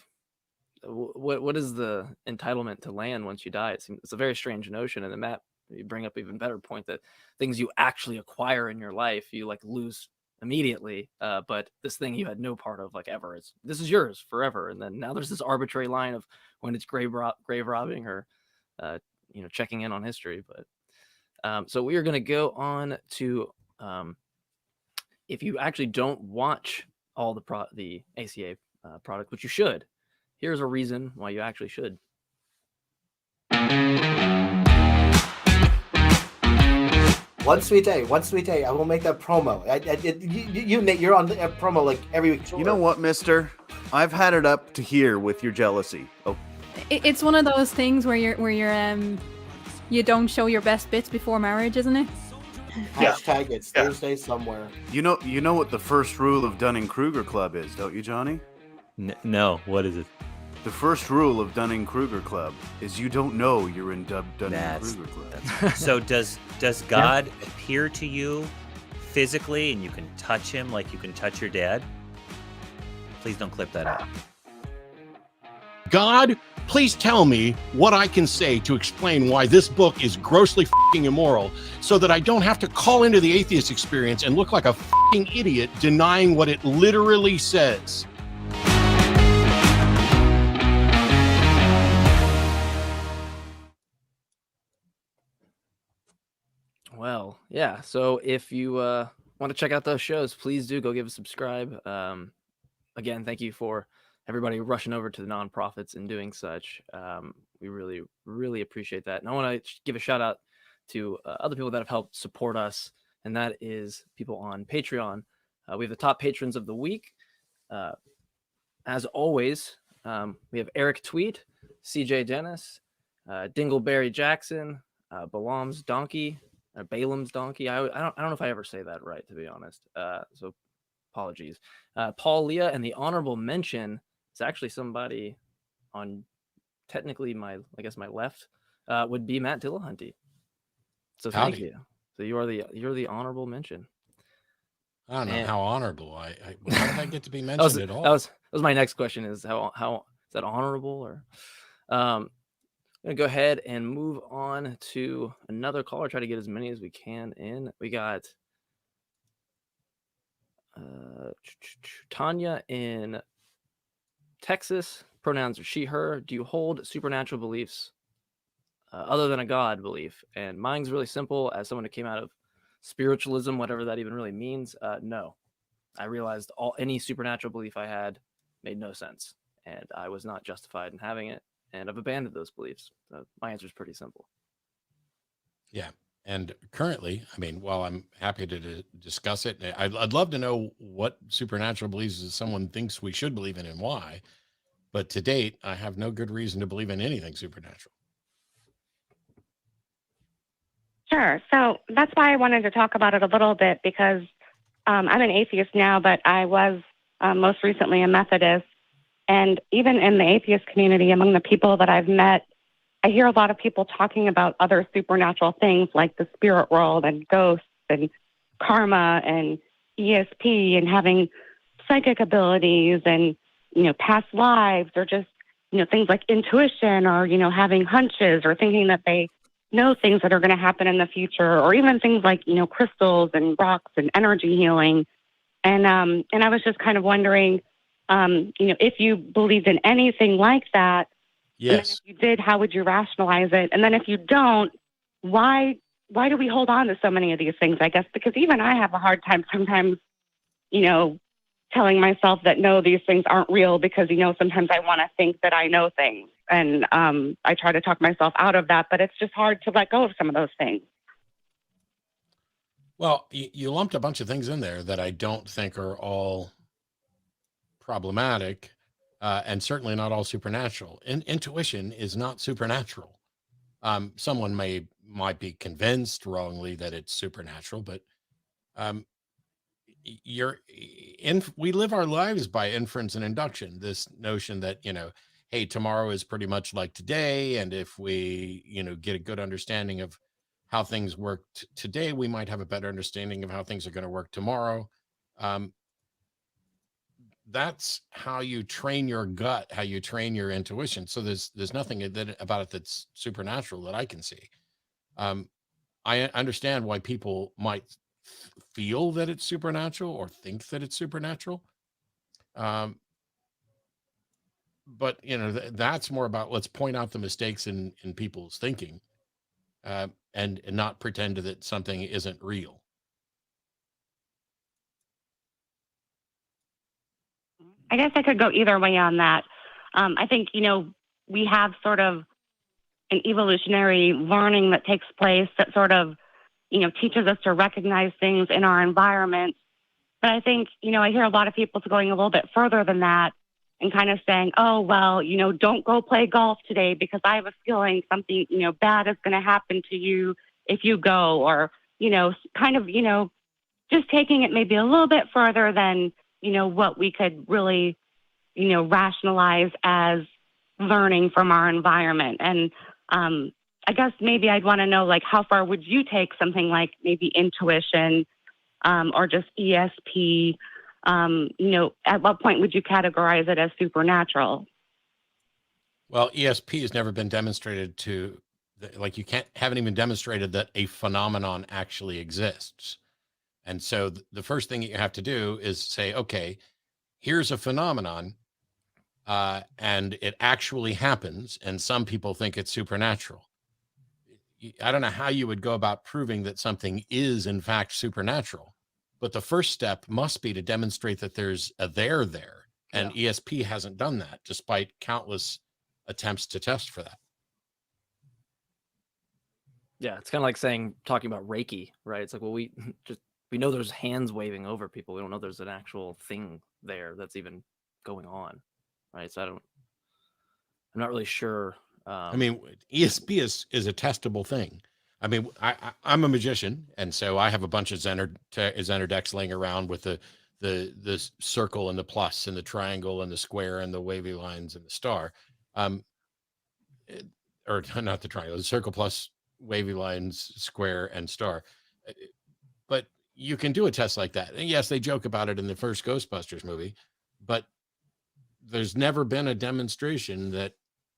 what is the entitlement to land once you die? It's a very strange notion. And then Matt, you bring up even better point that things you actually acquire in your life, you like lose immediately. But this thing you had no part of like ever, this is yours forever. And then now there's this arbitrary line of when it's grave robbing or, checking in on history. But so we are going to go on to, if you actually don't watch all the ACA product, which you should. Here's a reason why you actually should. One sweet day. I will make that promo. Nate, you're on the promo like every week. You know what, mister? I've had it up to here with your jealousy. Oh, It's one of those things where you don't show your best bits before marriage, isn't it? Hashtag it's Thursday somewhere. you know what the first rule of Dunning-Kruger Club is, don't you, Johnny? No, what is it? The first rule of Dunning-Kruger Club is you don't know you're in Dunning-Kruger Club. So does God appear to you physically and you can touch him like you can touch your dad? Please don't clip that out. God, please tell me what I can say to explain why this book is grossly f***ing immoral so that I don't have to call into the atheist experience and look like a f***ing idiot denying what it literally says. Well, yeah. So if you want to check out those shows, please do go give a subscribe. Again, thank you for everybody rushing over to the nonprofits and doing such. We really, really appreciate that. And I want to give a shout out to other people that have helped support us, and that is people on Patreon. We have the top patrons of the week. As always, we have Eric Tweet, CJ Dennis, Dingleberry Jackson, Balaam's Donkey, Balaam's Donkey. I don't know if I ever say that right, to be honest. So apologies. Paul Leah, and the honorable mention is actually somebody on technically my left would be Matt Dillahunty. So thank you. So you're the honorable mention. I don't know how honorable. How did I get to be mentioned at all? That was my next question. Is how is that honorable? Or I'm gonna go ahead and move on to another caller. Try to get as many as we can in. We got Tanya in Texas. Pronouns are she, her. Do you hold supernatural beliefs other than a God belief? And mine's really simple. As someone who came out of spiritualism, whatever that even really means, no. I realized any supernatural belief I had made no sense, and I was not justified in having it, and I've abandoned those beliefs. So my answer is pretty simple. Yeah. And currently, I mean, while I'm happy to discuss it, I'd love to know what supernatural beliefs someone thinks we should believe in and why. But to date, I have no good reason to believe in anything supernatural. Sure. So that's why I wanted to talk about it a little bit, because I'm an atheist now, but I was most recently a Methodist. And even in the atheist community, among the people that I've met, I hear a lot of people talking about other supernatural things like the spirit world and ghosts and karma and ESP and having psychic abilities and, past lives, or just, things like intuition, or, having hunches, or thinking that they know things that are going to happen in the future, or even things like, crystals and rocks and energy healing. And I was just kind of wondering, if you believed in anything like that. Yes. And if you did, how would you rationalize it? And then if you don't, why do we hold on to so many of these things, I guess? Because even I have a hard time sometimes, telling myself that, no, these things aren't real, because, sometimes I want to think that I know things. And I try to talk myself out of that, but it's just hard to let go of some of those things. Well, you lumped a bunch of things in there that I don't think are all problematic, and certainly not all supernatural. Intuition is not supernatural. Someone might be convinced wrongly that it's supernatural, but we live our lives by inference and induction. This notion that, hey, tomorrow is pretty much like today, and if we, get a good understanding of how things work today, we might have a better understanding of how things are going to work tomorrow. That's how you train your gut, how you train your intuition. So there's nothing about it that's supernatural that I can see. I understand why people might feel that it's supernatural or think that it's supernatural. But that's more about, let's point out the mistakes in people's thinking, and not pretend that something isn't real. I guess I could go either way on that. I think, we have sort of an evolutionary learning that takes place that sort of, teaches us to recognize things in our environment. But I think, I hear a lot of people going a little bit further than that and kind of saying, oh, well, don't go play golf today because I have a feeling something, bad is going to happen to you if you go, or, kind of, just taking it maybe a little bit further than, what we could really, rationalize as learning from our environment. And I guess maybe I'd want to know, like, how far would you take something like maybe intuition or just ESP? At what point would you categorize it as supernatural? Well, ESP has never been demonstrated to, like, haven't even demonstrated that a phenomenon actually exists. And so the first thing you have to do is say, okay, here's a phenomenon, and it actually happens, and some people think it's supernatural. I don't know how you would go about proving that something is in fact supernatural, but the first step must be to demonstrate that there's a there, and ESP hasn't done that, despite countless attempts to test for that. Yeah, it's kind of like talking about Reiki, right? It's like, well, we know there's hands waving over people. We don't know there's an actual thing there that's even going on, right? So I'm not really sure. I mean, ESP is a testable thing. I mean, I'm a magician, and so I have a bunch of Zener decks laying around with the circle and the plus and the triangle and the square and the wavy lines and the star, or not the triangle, the circle plus wavy lines, square and star. But you can do a test like that. And yes, they joke about it in the first Ghostbusters movie, but there's never been a demonstration that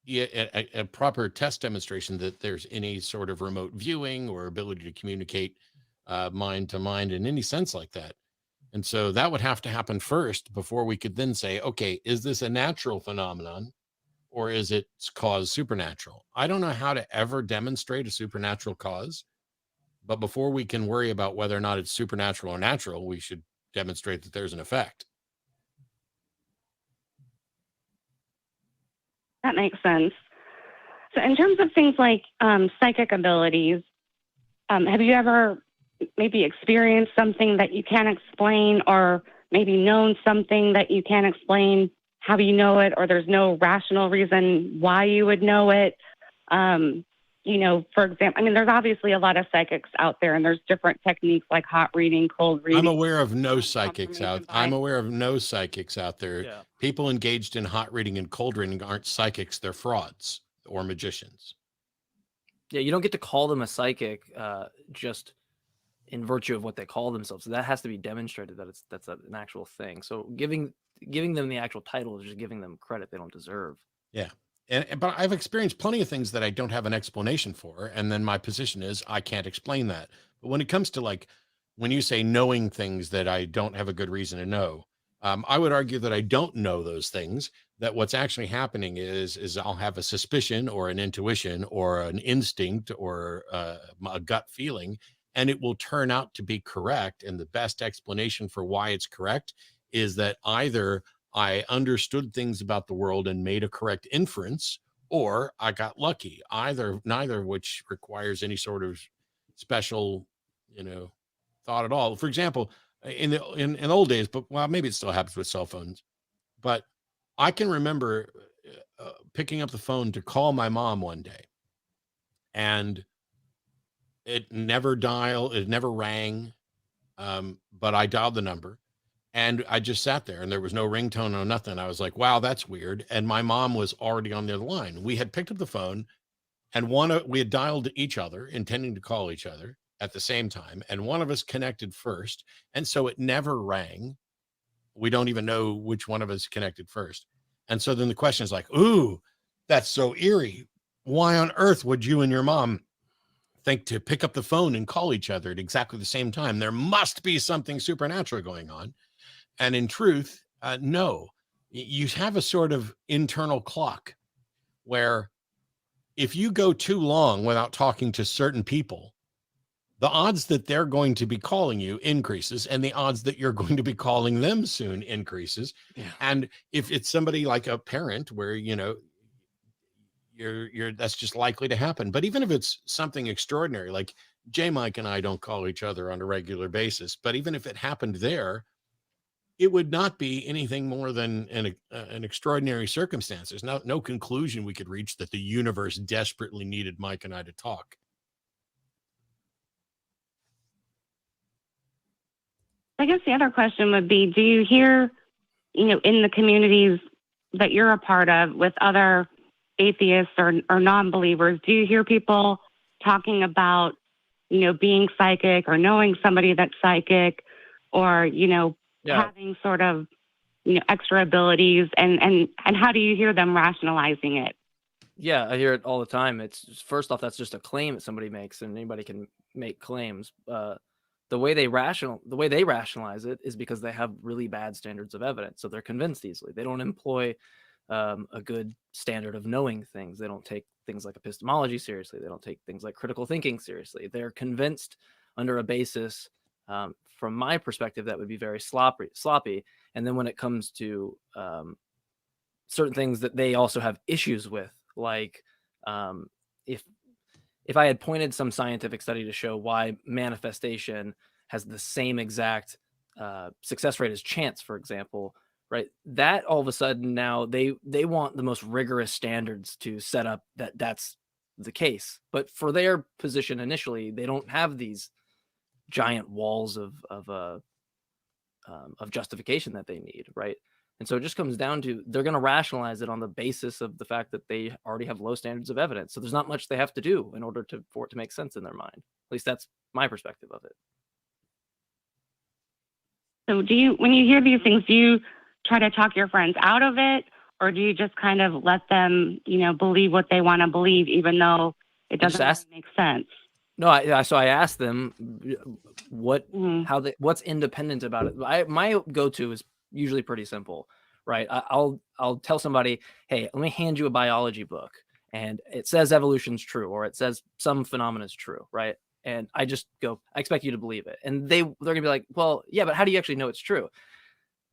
a proper test demonstration that there's any sort of remote viewing or ability to communicate mind to mind in any sense like that. And so that would have to happen first before we could then say, okay, is this a natural phenomenon or is it cause supernatural? I don't know how to ever demonstrate a supernatural cause, but before we can worry about whether or not it's supernatural or natural, we should demonstrate that there's an effect. That makes sense. So in terms of things like psychic abilities, have you ever maybe experienced something that you can't explain, or maybe known something that you can't explain how you know it, or there's no rational reason why you would know it? For example, I mean, there's obviously a lot of psychics out there, and there's different techniques like hot reading, cold reading. I'm aware of no psychics out. I'm aware of no psychics out there. Yeah. People engaged in hot reading and cold reading aren't psychics; they're frauds or magicians. Yeah, you don't get to call them a psychic just in virtue of what they call themselves. So that has to be demonstrated that that's an actual thing. So giving them the actual title is just giving them credit they don't deserve. Yeah. But I've experienced plenty of things that I don't have an explanation for. And then my position is I can't explain that. But when it comes to, like, when you say knowing things that I don't have a good reason to know, I would argue that I don't know those things, that what's actually happening is I'll have a suspicion or an intuition or an instinct or a gut feeling, and it will turn out to be correct. And the best explanation for why it's correct is that either I understood things about the world and made a correct inference, or I got lucky. Neither of which requires any sort of special, thought at all. For example, in the old days, but well, maybe it still happens with cell phones, but I can remember picking up the phone to call my mom one day, and it never rang, but I dialed the number. And I just sat there, and there was no ringtone or nothing. I was like, wow, that's weird. And my mom was already on the other line. We had picked up the phone, and we had dialed each other, intending to call each other at the same time. And one of us connected first. And so it never rang. We don't even know which one of us connected first. And so then the question is like, ooh, that's so eerie. Why on earth would you and your mom think to pick up the phone and call each other at exactly the same time? There must be something supernatural going on. And in truth, no. You have a sort of internal clock where if you go too long without talking to certain people, the odds that they're going to be calling you increases, and the odds that you're going to be calling them soon increases. Yeah. And if it's somebody like a parent where, you know, you're that's just likely to happen. But even if it's something extraordinary, like Jmike and I don't call each other on a regular basis, but even if it happened there, it would not be anything more than an extraordinary circumstance. There's no conclusion we could reach that the universe desperately needed Mike and I to talk. I guess the other question would be, do you hear, you know, in the communities that you're a part of with other atheists or non-believers, do you hear people talking about, you know, being psychic or knowing somebody that's psychic or, you know, having sort of, you know, extra abilities, and how do you hear them rationalizing it? Yeah, I hear it all the time. It's first off, that's just a claim that somebody makes, and anybody can make claims. The way they rationalize it is because they have really bad standards of evidence, so they're convinced easily. They don't employ a good standard of knowing things. They don't take things like epistemology seriously. They don't take things like critical thinking seriously. They're convinced under a basis, from my perspective, that would be very sloppy. And then when it comes to certain things that they also have issues with, like if I had pointed some scientific study to show why manifestation has the same exact success rate as chance, for example, right? That all of a sudden now they want the most rigorous standards to set up that's the case. But for their position initially, they don't have these giant walls of justification that they need, right? And so it just comes down to they're going to rationalize it on the basis of the fact that they already have low standards of evidence. So there's not much they have to do in order for it to make sense in their mind. At least that's my perspective of it. So when you hear these things, do you try to talk your friends out of it, or do you just kind of let them, you know, believe what they want to believe, even though it doesn't really make sense? No, so I asked them what's independent about it. My go-to is usually pretty simple, right? I'll tell somebody, hey, let me hand you a biology book, and it says evolution's true, or it says some phenomena is true, right? And I just go, I expect you to believe it, and they're gonna be like, well, yeah, but how do you actually know it's true?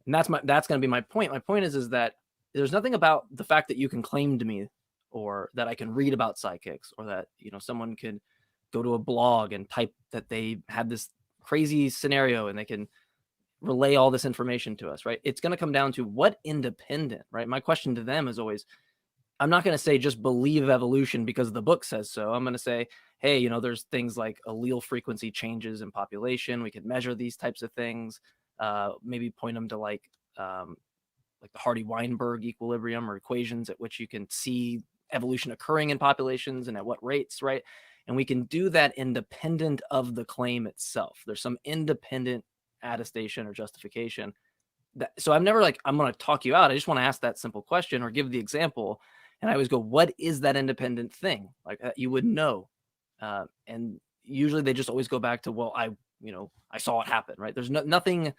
And that's gonna be my point. My point is that there's nothing about the fact that you can claim to me, or that I can read about psychics, or that, you know, someone can go to a blog and type that they had this crazy scenario and they can relay all this information to us, right? It's going to come down to what independent, right? My question to them is always, I'm not going to say just believe evolution because the book says so. I'm going to say, hey, you know, there's things like allele frequency changes in population. We could measure these types of things. Maybe point them to like the Hardy-Weinberg equilibrium or equations at which you can see evolution occurring in populations and at what rates, right? And we can do that independent of the claim itself. There's some independent attestation or justification. So I'm never like, I'm going to talk you out. I just want to ask that simple question or give the example. And I always go, what is that independent thing? Like you would know. And usually they just always go back to, well, I saw it happen, right? There's nothing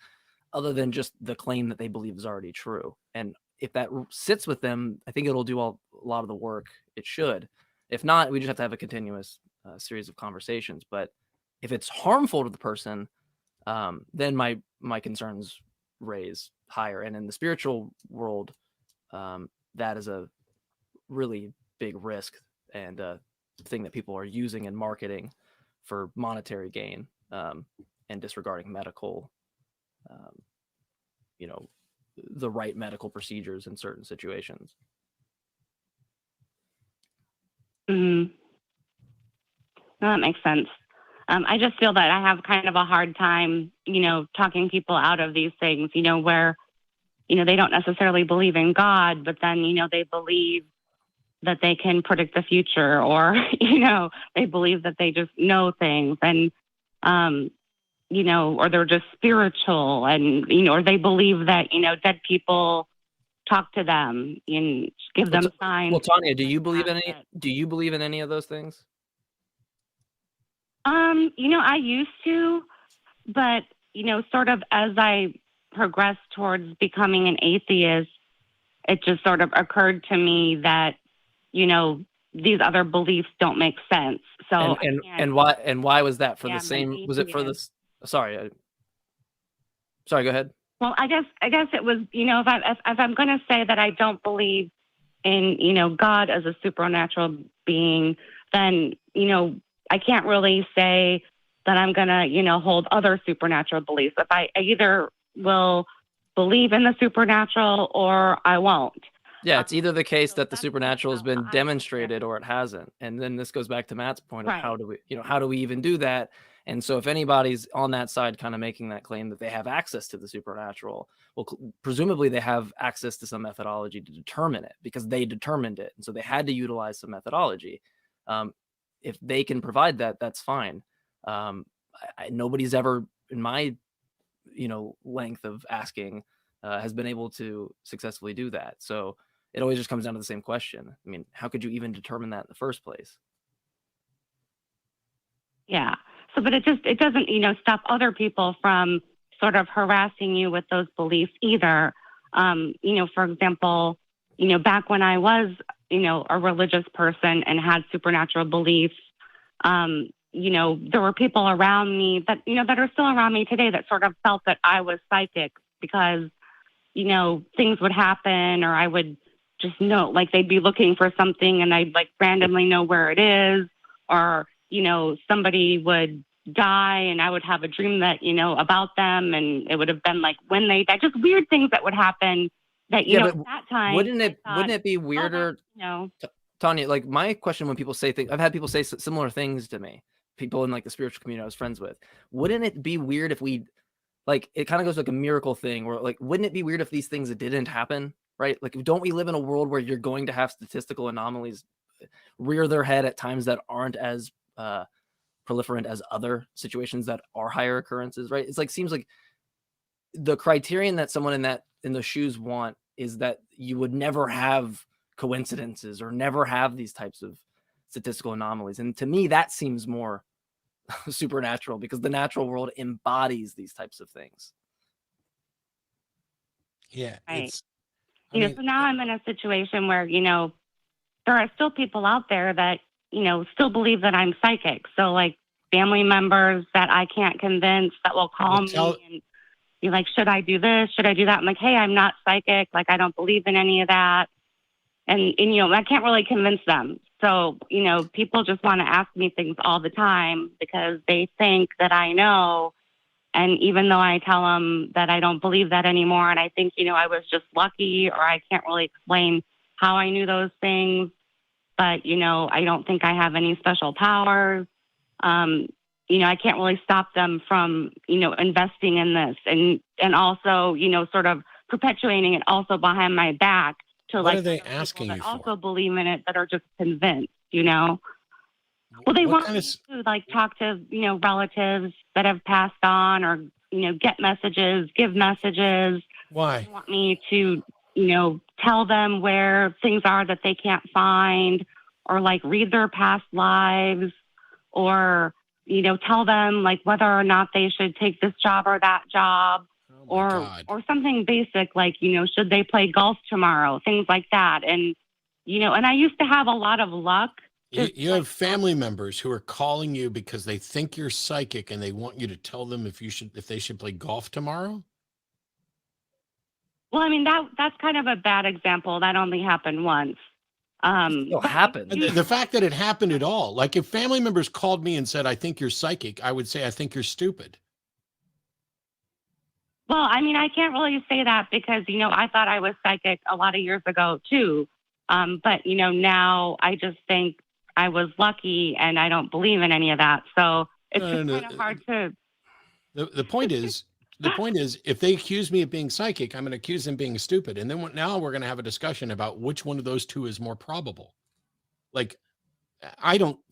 other than just the claim that they believe is already true. And if that sits with them, I think it'll do a lot of the work it should. If not, we just have to have a continuous series of conversations. But if it's harmful to the person, then my concerns raise higher. And in the spiritual world, that is a really big risk and a thing that people are using in marketing for monetary gain, and disregarding medical, the right medical procedures in certain situations. Mm-hmm. No, that makes sense. I just feel that I have kind of a hard time, talking people out of these things, where, they don't necessarily believe in God, but then, they believe that they can predict the future, or, they believe that they just know things, and, or they're just spiritual, and, or they believe that, dead people talk to them and give them signs. Well, Tania, do you believe in any of those things? I used to, but, sort of as I progressed towards becoming an atheist, it just sort of occurred to me that, these other beliefs don't make sense. So and why was that? For the same, was it for this? Sorry, sorry, go ahead. Well, I guess it was, if I'm going to say that I don't believe in, God as a supernatural being, then, I can't really say that I'm going to, hold other supernatural beliefs. If I either will believe in the supernatural or I won't. Yeah, it's either the case that the supernatural has been demonstrated or it hasn't. And then this goes back to Matt's point of how do we even do that? And so if anybody's on that side kind of making that claim that they have access to the supernatural, well, presumably they have access to some methodology to determine it because they determined it. And so they had to utilize some methodology. If they can provide that, that's fine. Nobody's ever in my, length of asking has been able to successfully do that. So it always just comes down to the same question. I mean, how could you even determine that in the first place? Yeah. So, but it doesn't, stop other people from sort of harassing you with those beliefs either. For example, back when I was, a religious person and had supernatural beliefs, there were people around me that, that are still around me today that sort of felt that I was psychic because, things would happen or I would just know, like they'd be looking for something and I'd like randomly know where it is, or, somebody would die and I would have a dream that, about them and it would have been like when they died, just weird things that would happen that, at that time. Wouldn't it be weirder, Tanya, like my question when people say things, I've had people say similar things to me, people in like the spiritual community I was friends with. Wouldn't it be weird if we, like, it kind of goes like a miracle thing where like, wouldn't it be weird if these things didn't happen? Right? Like, don't we live in a world where you're going to have statistical anomalies rear their head at times that aren't as proliferant as other situations that are higher occurrences, right? It's like, seems like the criterion that someone in the shoes want is that you would never have coincidences or never have these types of statistical anomalies. And to me, that seems more supernatural because the natural world embodies these types of things. Yeah. Right. So now I'm in a situation where, there are still people out there that, still believe that I'm psychic. So like family members that I can't convince that will call me and be like, should I do this? Should I do that? I'm like, hey, I'm not psychic. Like, I don't believe in any of that. And I can't really convince them. So, people just want to ask me things all the time because they think that I know. And even though I tell them that I don't believe that anymore, and I think, I was just lucky, or I can't really explain how I knew those things, but, I don't think I have any special powers. I can't really stop them from, investing in this and also, sort of perpetuating it also behind my back to what like are they asking you for? Also believe in it that are just convinced, Well, they want me to like talk to, relatives that have passed on or, get messages, give messages. Why? They want me to, tell them where things are that they can't find or like read their past lives or, tell them like whether or not they should take this job or that job or something basic like, should they play golf tomorrow? Things like that. And, and I used to have a lot of luck. You have family members who are calling you because they think you're psychic and they want you to tell them if they should play golf tomorrow. Well, I mean, that's kind of a bad example. That only happened once. It happened. The fact that it happened at all, like if family members called me and said, I think you're psychic, I would say, I think you're stupid. Well, I mean, I can't really say that because, I thought I was psychic a lot of years ago too. But, now I just think I was lucky and I don't believe in any of that. So it's kind of hard to. The point is, if they accuse me of being psychic, I'm going to accuse them of being stupid. And then now we're going to have a discussion about which one of those two is more probable. Like,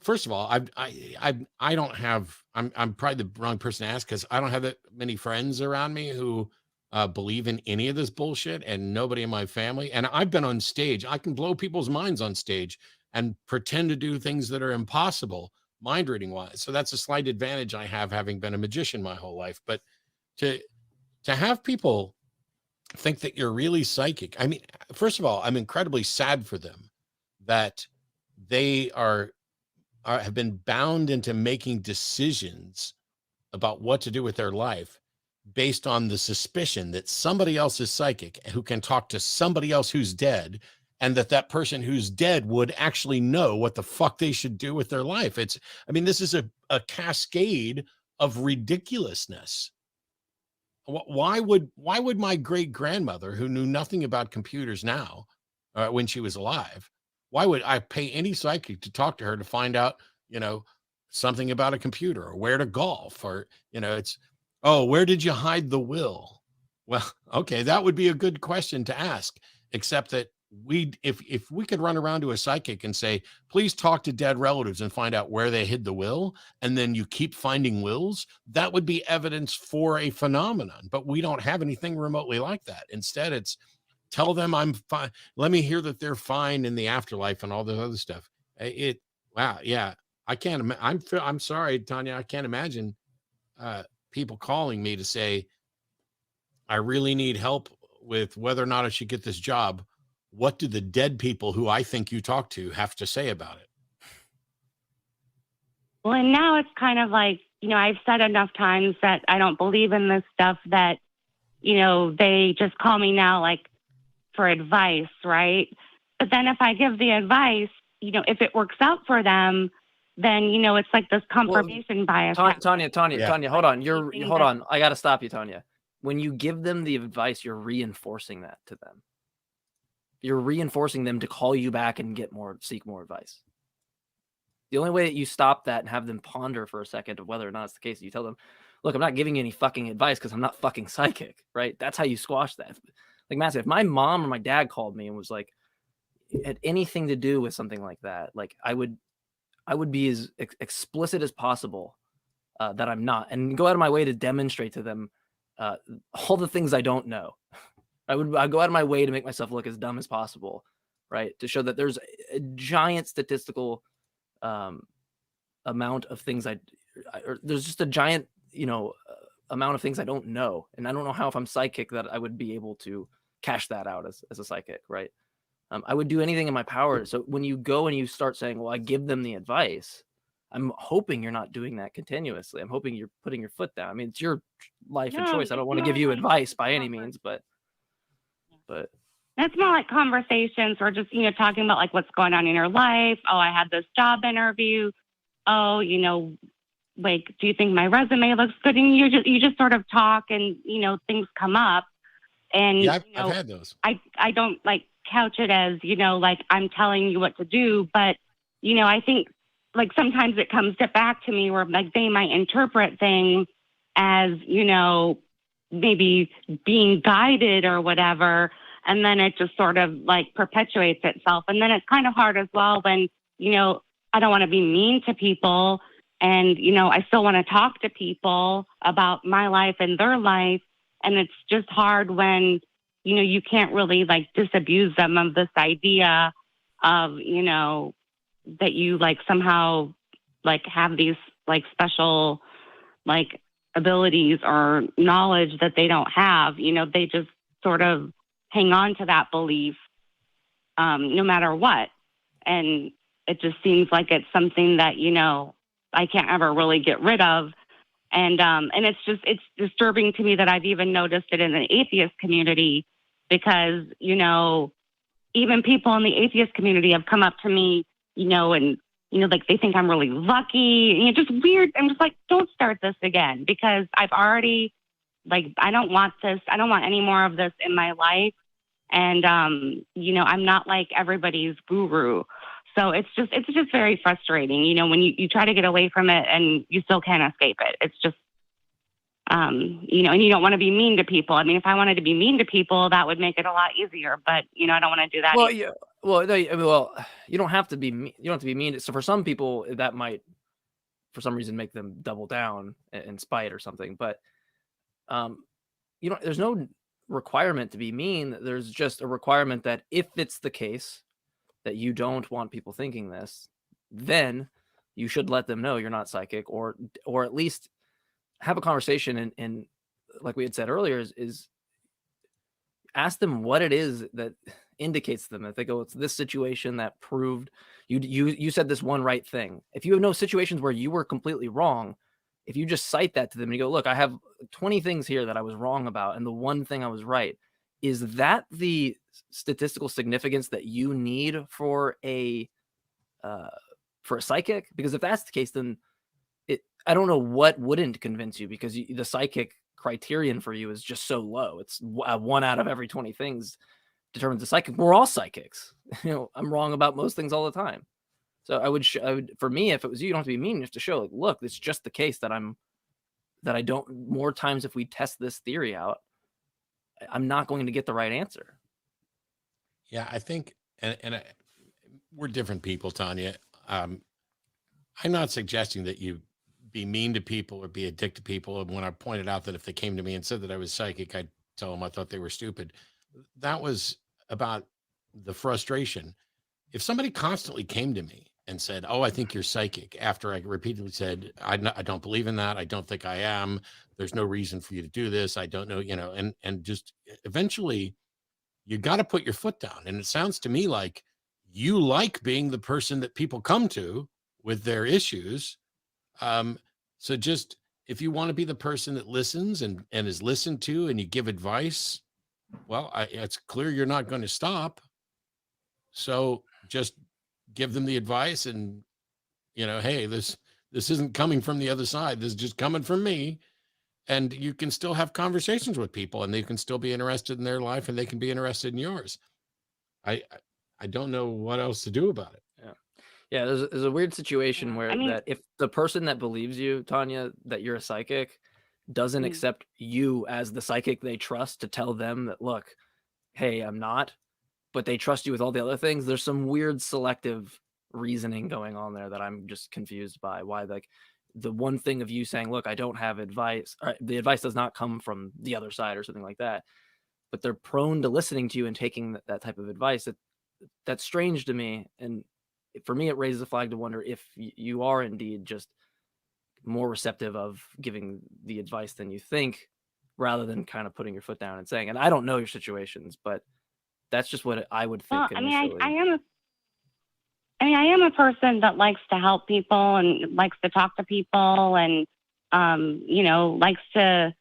first of all, I don't have, I'm probably the wrong person to ask because I don't have that many friends around me who believe in any of this bullshit and nobody in my family. And I've been on stage. I can blow people's minds on stage and pretend to do things that are impossible mind reading wise. So that's a slight advantage I have having been a magician my whole life. But to have people think that you're really psychic. I mean, first of all, I'm incredibly sad for them that they are have been bound into making decisions about what to do with their life based on the suspicion that somebody else is psychic who can talk to somebody else who's dead, and that person who's dead would actually know what the fuck they should do with their life. This is a cascade of ridiculousness. Why would my great grandmother, who knew nothing about computers now, when she was alive, why would I pay any psychic to talk to her to find out, something about a computer, or where to golf, or, where did you hide the will? Well, okay, that would be a good question to ask, except that if we could run around to a psychic and say, please talk to dead relatives and find out where they hid the will, and then you keep finding wills, that would be evidence for a phenomenon. But we don't have anything remotely like that. Instead, it's tell them I'm fine. Let me hear that they're fine in the afterlife and all the other stuff. Wow. Yeah. I can't, I'm sorry, Tanya. I can't imagine people calling me to say, I really need help with whether or not I should get this job. What do the dead people who I think you talk to have to say about it? Well, and now it's kind of like, I've said enough times that I don't believe in this stuff that, they just call me now, like, for advice, right? But then if I give the advice, if it works out for them, then, it's like this confirmation bias. Tanya, hold on. Hold on. I got to stop you, Tanya. When you give them the advice, you're reinforcing that to them. You're reinforcing them to call you back and seek more advice. The only way that you stop that and have them ponder for a second of whether or not it's the case, you tell them, look, I'm not giving you any fucking advice because I'm not fucking psychic, right? That's how you squash that. Like Matt said, if my mom or my dad called me and was like, had anything to do with something like that, like I would be as explicit as possible that I'm not, and go out of my way to demonstrate to them all the things I don't know. I'd go out of my way to make myself look as dumb as possible, right? To show that there's a giant statistical amount of things there's just a giant, amount of things I don't know. And I don't know how, if I'm psychic, that I would be able to cash that out as a psychic, right? I would do anything in my power. So when you go and you start saying, well, I give them the advice, I'm hoping you're not doing that continuously. I'm hoping you're putting your foot down. I mean, it's your life and choice. I don't want to give you advice by any means, but that's more like conversations or just, talking about like what's going on in your life. Oh, I had this job interview. Oh, like, do you think my resume looks good? And you just sort of talk and, things come up. And yeah, I've had those. I don't like couch it as, like I'm telling you what to do. But, I think like sometimes it comes back to me where like they might interpret things as, maybe being guided or whatever. And then it just sort of like perpetuates itself. And then it's kind of hard as well when, I don't want to be mean to people. And, I still want to talk to people about my life and their life. And it's just hard when, you can't really like disabuse them of this idea of, that you like somehow like have these like special like abilities or knowledge that they don't have. They just sort of hang on to that belief no matter what. And it just seems like it's something that, I can't ever really get rid of. And it's disturbing to me that I've even noticed it in the atheist community because, even people in the atheist community have come up to me, and, like they think I'm really lucky and just weird. I'm just like, don't start this again because I've already like, I don't want this. I don't want any more of this in my life. And, I'm not like everybody's guru. So it's just very frustrating, when you try to get away from it and you still can't escape it. It's just, and you don't want to be mean to people. I mean, if I wanted to be mean to people, that would make it a lot easier, but I don't want to do that. Well, yeah. Well, you don't have to be mean. You don't have to be mean. So for some people that might, for some reason, make them double down in spite or something. But, there's no requirement to be mean. There's just a requirement that if it's the case that you don't want people thinking this, then you should let them know you're not psychic, or at least have a conversation and like we had said earlier, is ask them what it is that indicates to them that they go, it's this situation that proved you said this one right thing. If you have no situations where you were completely wrong, if you just cite that to them and you go, look, I have 20 things here that I was wrong about, and the one thing I was right, is that the statistical significance that you need for a psychic? Because if that's the case, then I don't know what wouldn't convince you, because the psychic criterion for you is just so low. It's 1 out of every 20 things determines the psychic. We're all psychics. I'm wrong about most things all the time. So I would, for me, if it was you, don't have to be mean. You have to show, like, look, it's just the case that I don't. More times, if we test this theory out, I'm not going to get the right answer. Yeah, I think, we're different people, Tanya. I'm not suggesting that you be mean to people or be a dick to people. And when I pointed out that if they came to me and said that I was psychic, I'd tell them I thought they were stupid. That was about the frustration. If somebody constantly came to me and said, oh, I think you're psychic, after I repeatedly said, I don't believe in that. I don't think I am. There's no reason for you to do this. I don't know, and just eventually you got to put your foot down. And it sounds to me like you like being the person that people come to with their issues. So just, if you want to be the person that listens and is listened to, and you give advice, well, it's clear you're not going to stop. So just give them the advice, and, hey, this isn't coming from the other side. This is just coming from me. And you can still have conversations with people, and they can still be interested in their life, and they can be interested in yours. I don't know what else to do about it. Yeah, there's a weird situation where that if the person that believes you, Tanya, that you're a psychic, doesn't accept you as the psychic they trust to tell them that, look, hey, I'm not, but they trust you with all the other things, there's some weird selective reasoning going on there that I'm just confused by. Why, like, the one thing of you saying, look, I don't have advice, the advice does not come from the other side or something like that, but they're prone to listening to you and taking that type of advice. That's strange to me. And for me, it raises a flag to wonder if you are indeed just more receptive of giving the advice than you think, rather than kind of putting your foot down and saying, and I don't know your situations, but that's just what I would think. Well, I am a person that likes to help people and likes to talk to people and, likes to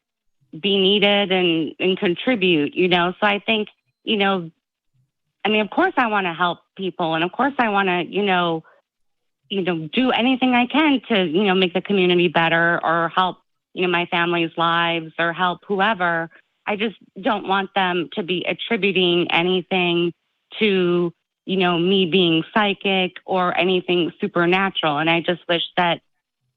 be needed and contribute, So I think, of course I want to help people, and of course I want to, do anything I can to, make the community better, or help, my family's lives, or help whoever. I just don't want them to be attributing anything to, me being psychic or anything supernatural. And I just wish that,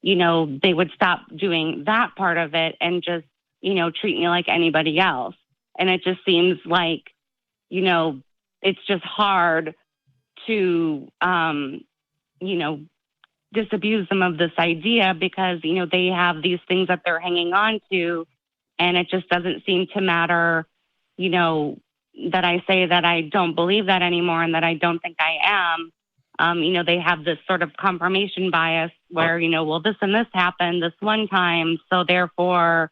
they would stop doing that part of it and just, treat me like anybody else. And it just seems like, it's just hard to, disabuse them of this idea, because, they have these things that they're hanging on to, and it just doesn't seem to matter, that I say that I don't believe that anymore and that I don't think I am. They have this sort of confirmation bias where, well, this and this happened this one time, so therefore,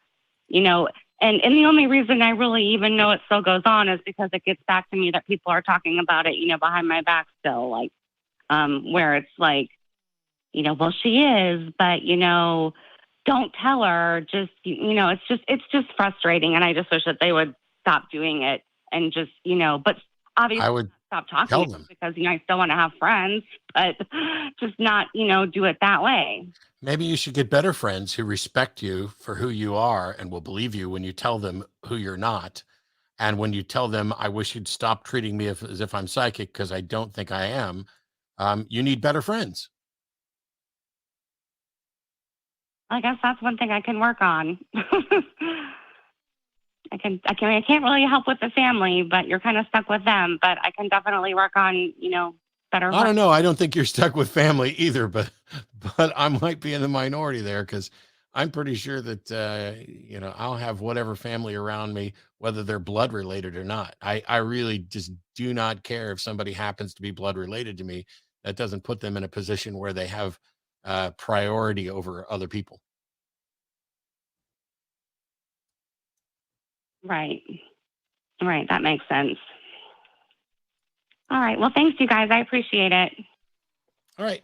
and the only reason I really even know it still goes on is because it gets back to me that people are talking about it, behind my back still, like, where it's like, well, she is, but, don't tell her, just, it's just frustrating. And I just wish that they would stop doing it and just, but obviously I would stop talking tell them, because, I still want to have friends, but just not, do it that way. maybe you should get better friends who respect you for who you are and will believe you when you tell them who you're not. And when you tell them, I wish you'd stop treating me as if I'm psychic because I don't think I am, you need better friends. I guess that's one thing I can work on. I can't really help with the family, but you're kind of stuck with them. But I can definitely work on, better. I don't know. I don't think you're stuck with family either, but I might be in the minority there, because I'm pretty sure that, I'll have whatever family around me, whether they're blood related or not. I really just do not care if somebody happens to be blood related to me. That doesn't put them in a position where they have priority over other people. Right. That makes sense. All right. Well, thanks, you guys. I appreciate it. All right.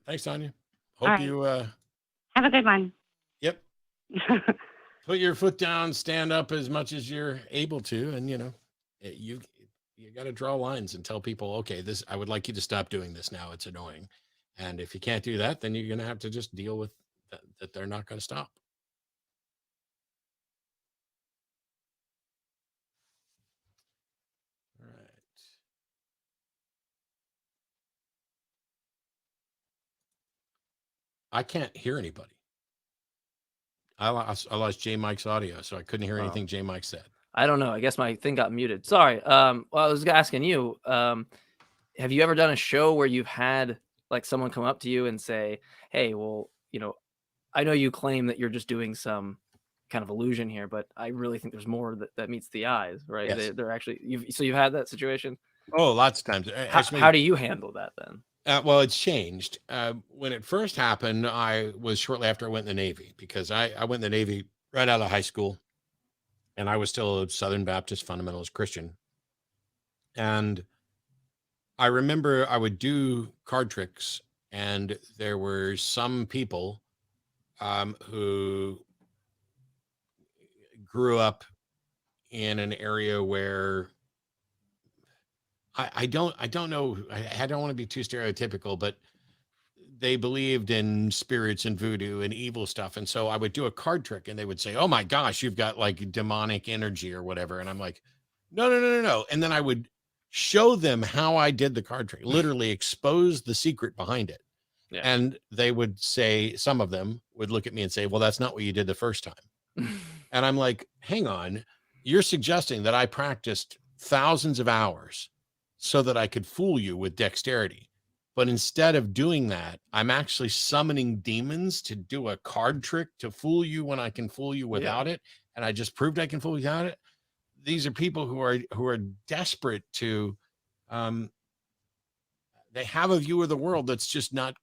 Thanks, Tanya. Hope All right. you Have a good one. Yep. Put your foot down, stand up as much as you're able to, and you got to draw lines and tell people, okay, this, I would like you to stop doing this now. It's annoying. And if you can't do that, then you're going to have to just deal with that they're not going to stop. All right. I can't hear anybody. I lost Jmike's audio, so I couldn't hear anything Jmike said. I don't know. I guess my thing got muted. Sorry. Well, I was asking you, have you ever done a show where you've had like someone come up to you and say, hey, well, I know you claim that you're just doing some kind of illusion here, but I really think there's more that meets the eyes, right? Yes. They're actually, you've had that situation? Oh, lots of times. How do you handle that then? Well, it's changed. When it first happened, I was shortly after I went in the Navy, because I went in the Navy right out of high school, and I was still a Southern Baptist fundamentalist Christian. And I remember I would do card tricks, and there were some people who grew up in an area where I don't know. I don't want to be too stereotypical, but they believed in spirits and voodoo and evil stuff. And so I would do a card trick and they would say, oh my gosh, you've got like demonic energy or whatever. And I'm like, no. And then I would show them how I did the card trick, literally expose the secret behind it. Yeah. And they would say, some of them would look at me and say, well, that's not what you did the first time. And I'm like, hang on, you're suggesting that I practiced thousands of hours so that I could fool you with dexterity. But instead of doing that, I'm actually summoning demons to do a card trick to fool you when I can fool you without it. And I just proved I can fool without it. These are people who are desperate to, they have a view of the world that's just not,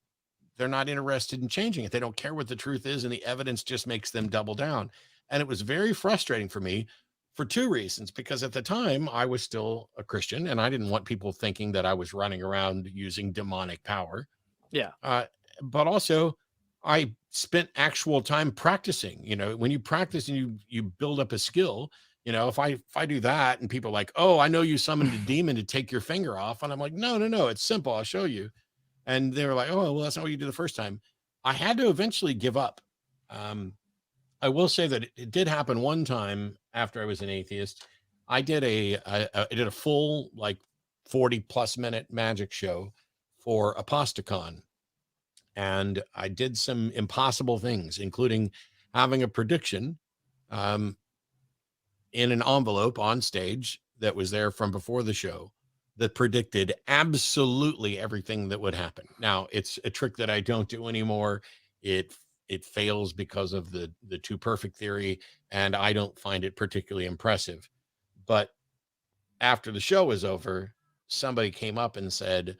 they're not interested in changing it. They don't care what the truth is, and the evidence just makes them double down. And it was very frustrating for me for two reasons, because at the time I was still a Christian and I didn't want people thinking that I was running around using demonic power. Yeah. But also I spent actual time practicing. When you practice and you build up a skill, if I do that and people are like, oh, I know you summoned a demon to take your finger off. And I'm like, no, it's simple. I'll show you. And they were like, oh, well, that's not what you did the first time. I had to eventually give up. I will say that it did happen one time after I was an atheist. I did a full like 40+ minute magic show for Aposticon. And I did some impossible things, including having a prediction in an envelope on stage that was there from before the show that predicted absolutely everything that would happen. Now, it's a trick that I don't do anymore. It fails because of the too perfect theory, and I don't find it particularly impressive. But after the show was over, somebody came up and said,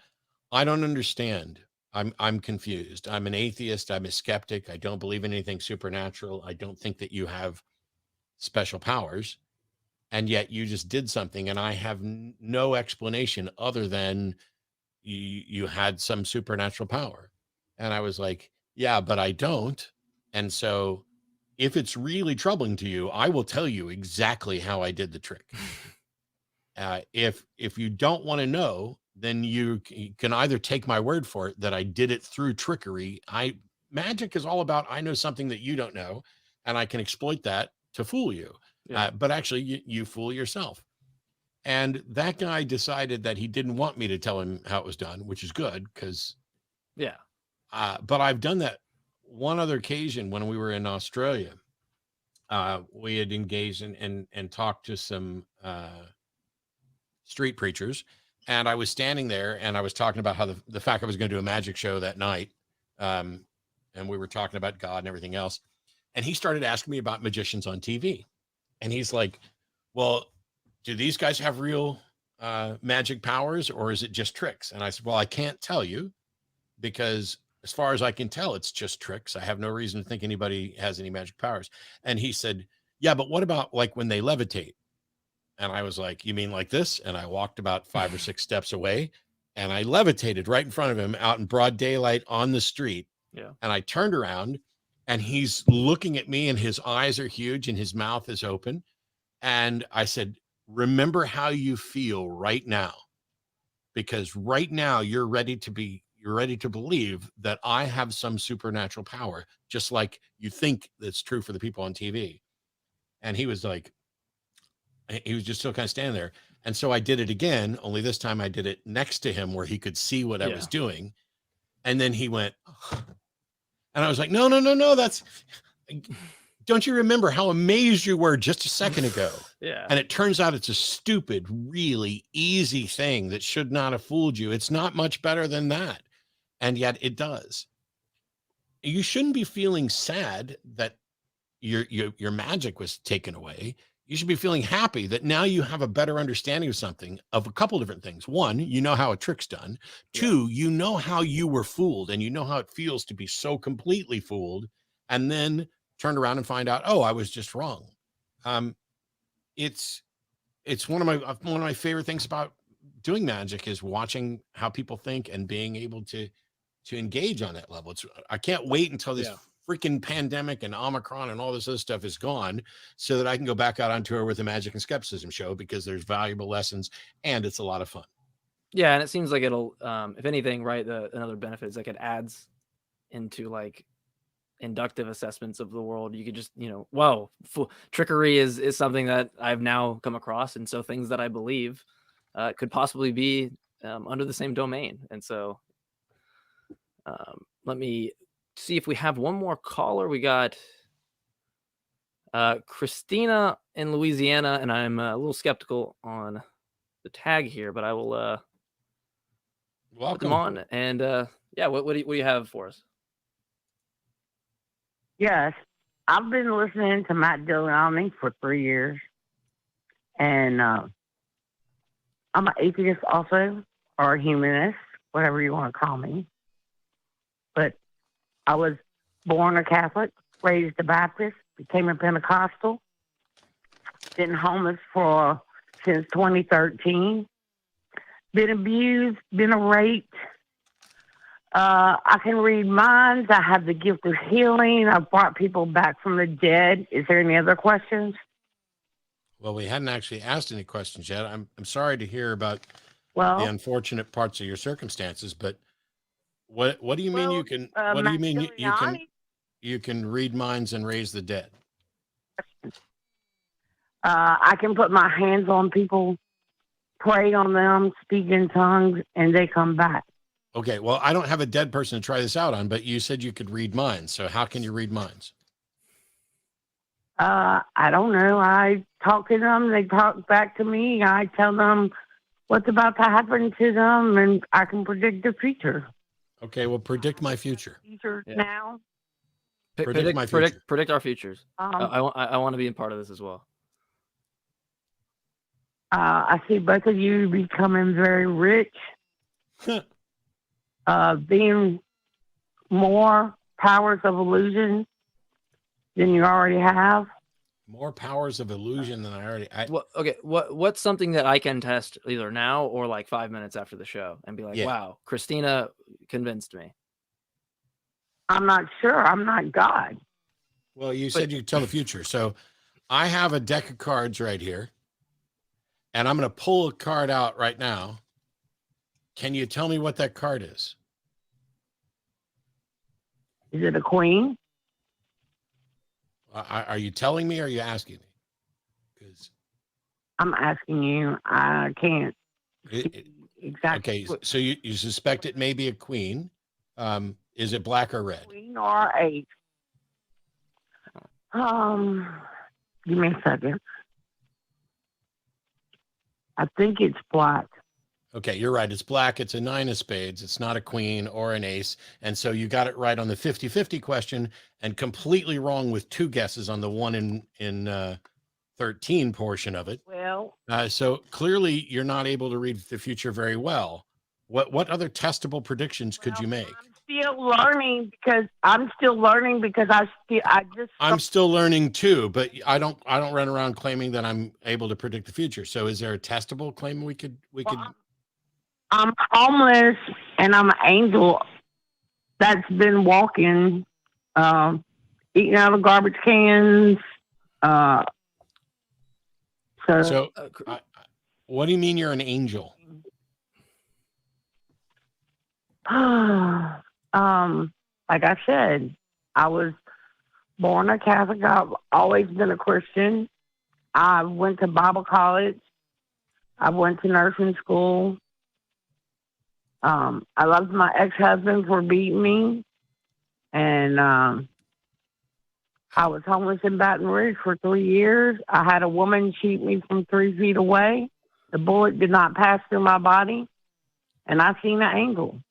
I don't understand. I'm confused. I'm an atheist. I'm a skeptic. I don't believe in anything supernatural. I don't think that you have special powers. And yet you just did something, and I have no explanation other than you had some supernatural power. And I was like, yeah, but I don't. And so if it's really troubling to you, I will tell you exactly how I did the trick. If you don't want to know, then you can either take my word for it that I did it through trickery. Magic is all about, I know something that you don't know, and I can exploit that to fool you. Yeah. But actually you fool yourself. And that guy decided that he didn't want me to tell him how it was done, which is good because but I've done that one other occasion when we were in Australia. We had engaged and talked to some street preachers, and I was standing there and I was talking about how the fact I was going to do a magic show that night. And we were talking about God and everything else. And he started asking me about magicians on TV. And he's like, well, do these guys have real magic powers, or is it just tricks? And I said, well, I can't tell you, because as far as I can tell, it's just tricks. I have no reason to think anybody has any magic powers. And he said, yeah, but what about like when they levitate? And I was like, you mean like this? And I walked about 5 or 6 steps away, and I levitated right in front of him out in broad daylight on the street. Yeah. And I turned around and he's looking at me and his eyes are huge and his mouth is open. And I said, remember how you feel right now, because right now you're ready to believe that I have some supernatural power, just like you think that's true for the people on TV. And he was just still kind of standing there. And so I did it again, only this time I did it next to him where he could see what I was doing. And then he went, and I was like, no, that's, don't you remember how amazed you were just a second ago? Yeah. And it turns out it's a stupid, really easy thing that should not have fooled you. It's not much better than that. And yet it does. You shouldn't be feeling sad that your magic was taken away. You should be feeling happy that now you have a better understanding of something, of a couple different things. One, you know how a trick's done. Two, you know how you were fooled and you know how it feels to be so completely fooled, and then turn around and find out, oh, I was just wrong. It's one of my favorite things about doing magic is watching how people think and being able to engage on that level. I can't wait until this freaking pandemic and Omicron and all this other stuff is gone so that I can go back out on tour with the Magic and Skepticism show, because there's valuable lessons and it's a lot of fun. Yeah. And it seems like it'll, if anything, right, another benefit is like it adds into like inductive assessments of the world. You could just, trickery is something that I've now come across. And so things that I believe could possibly be under the same domain. And so let me see if we have one more caller. We got Christina in Louisiana, and I'm a little skeptical on the tag here, but I will put them on. And what do you have for us? Yes, I've been listening to Matt Dillahunty for 3 years, and I'm an atheist also, or a humanist, whatever you want to call me. But I was born a Catholic, raised a Baptist, became a Pentecostal, been homeless since 2013, been abused, been raped. I can read minds. I have the gift of healing. I've brought people back from the dead. Is there any other questions? Well, we hadn't actually asked any questions yet. I'm sorry to hear about the unfortunate parts of your circumstances, but what do you mean you can what do you mean you can read minds and raise the dead? I can put my hands on people, pray on them, speak in tongues, and they come back. Okay, well, I don't have a dead person to try this out on, but you said you could read minds. So how can you read minds? I don't know. I talk to them. They talk back to me. I tell them what's about to happen to them, and I can predict the future. Okay, well, predict my future. Now. Predict my future. Predict our futures. I want to be a part of this as well. I see both of you becoming very rich. Being more powers of illusion than you already have. More powers of illusion than What's something that I can test either now or like 5 minutes after the show and be like, wow, Christina convinced me? I'm not sure. I'm not God. Well, you said you could tell the future. So I have a deck of cards right here, and I'm going to pull a card out right now. Can you tell me what that card is? Is it a queen? Are you telling me or are you asking me? Because I'm asking you. I can't. Exactly. Okay, so you suspect it may be a queen. Is it black or red? Queen or ace? Give me a second. I think it's black. Okay, you're right. It's black. It's a 9 of spades. It's not a queen or an ace. And so you got it right on the 50-50 question and completely wrong with 2 guesses on the 1 in 13 portion of it. Well, so clearly you're not able to read the future very well. What other testable predictions could you make? I'm still learning because I'm still learning too, but I don't run around claiming that I'm able to predict the future. So is there a testable claim we could I'm homeless and I'm an angel that's been walking, eating out of garbage cans. So, what do you mean you're an angel? Like I said, I was born a Catholic. I've always been a Christian. I went to Bible college. I went to nursing school. I loved my ex-husband for beating me. And I was homeless in Baton Rouge for 3 years. I had a woman cheat me from 3 feet away. The bullet did not pass through my body. And I seen an angel.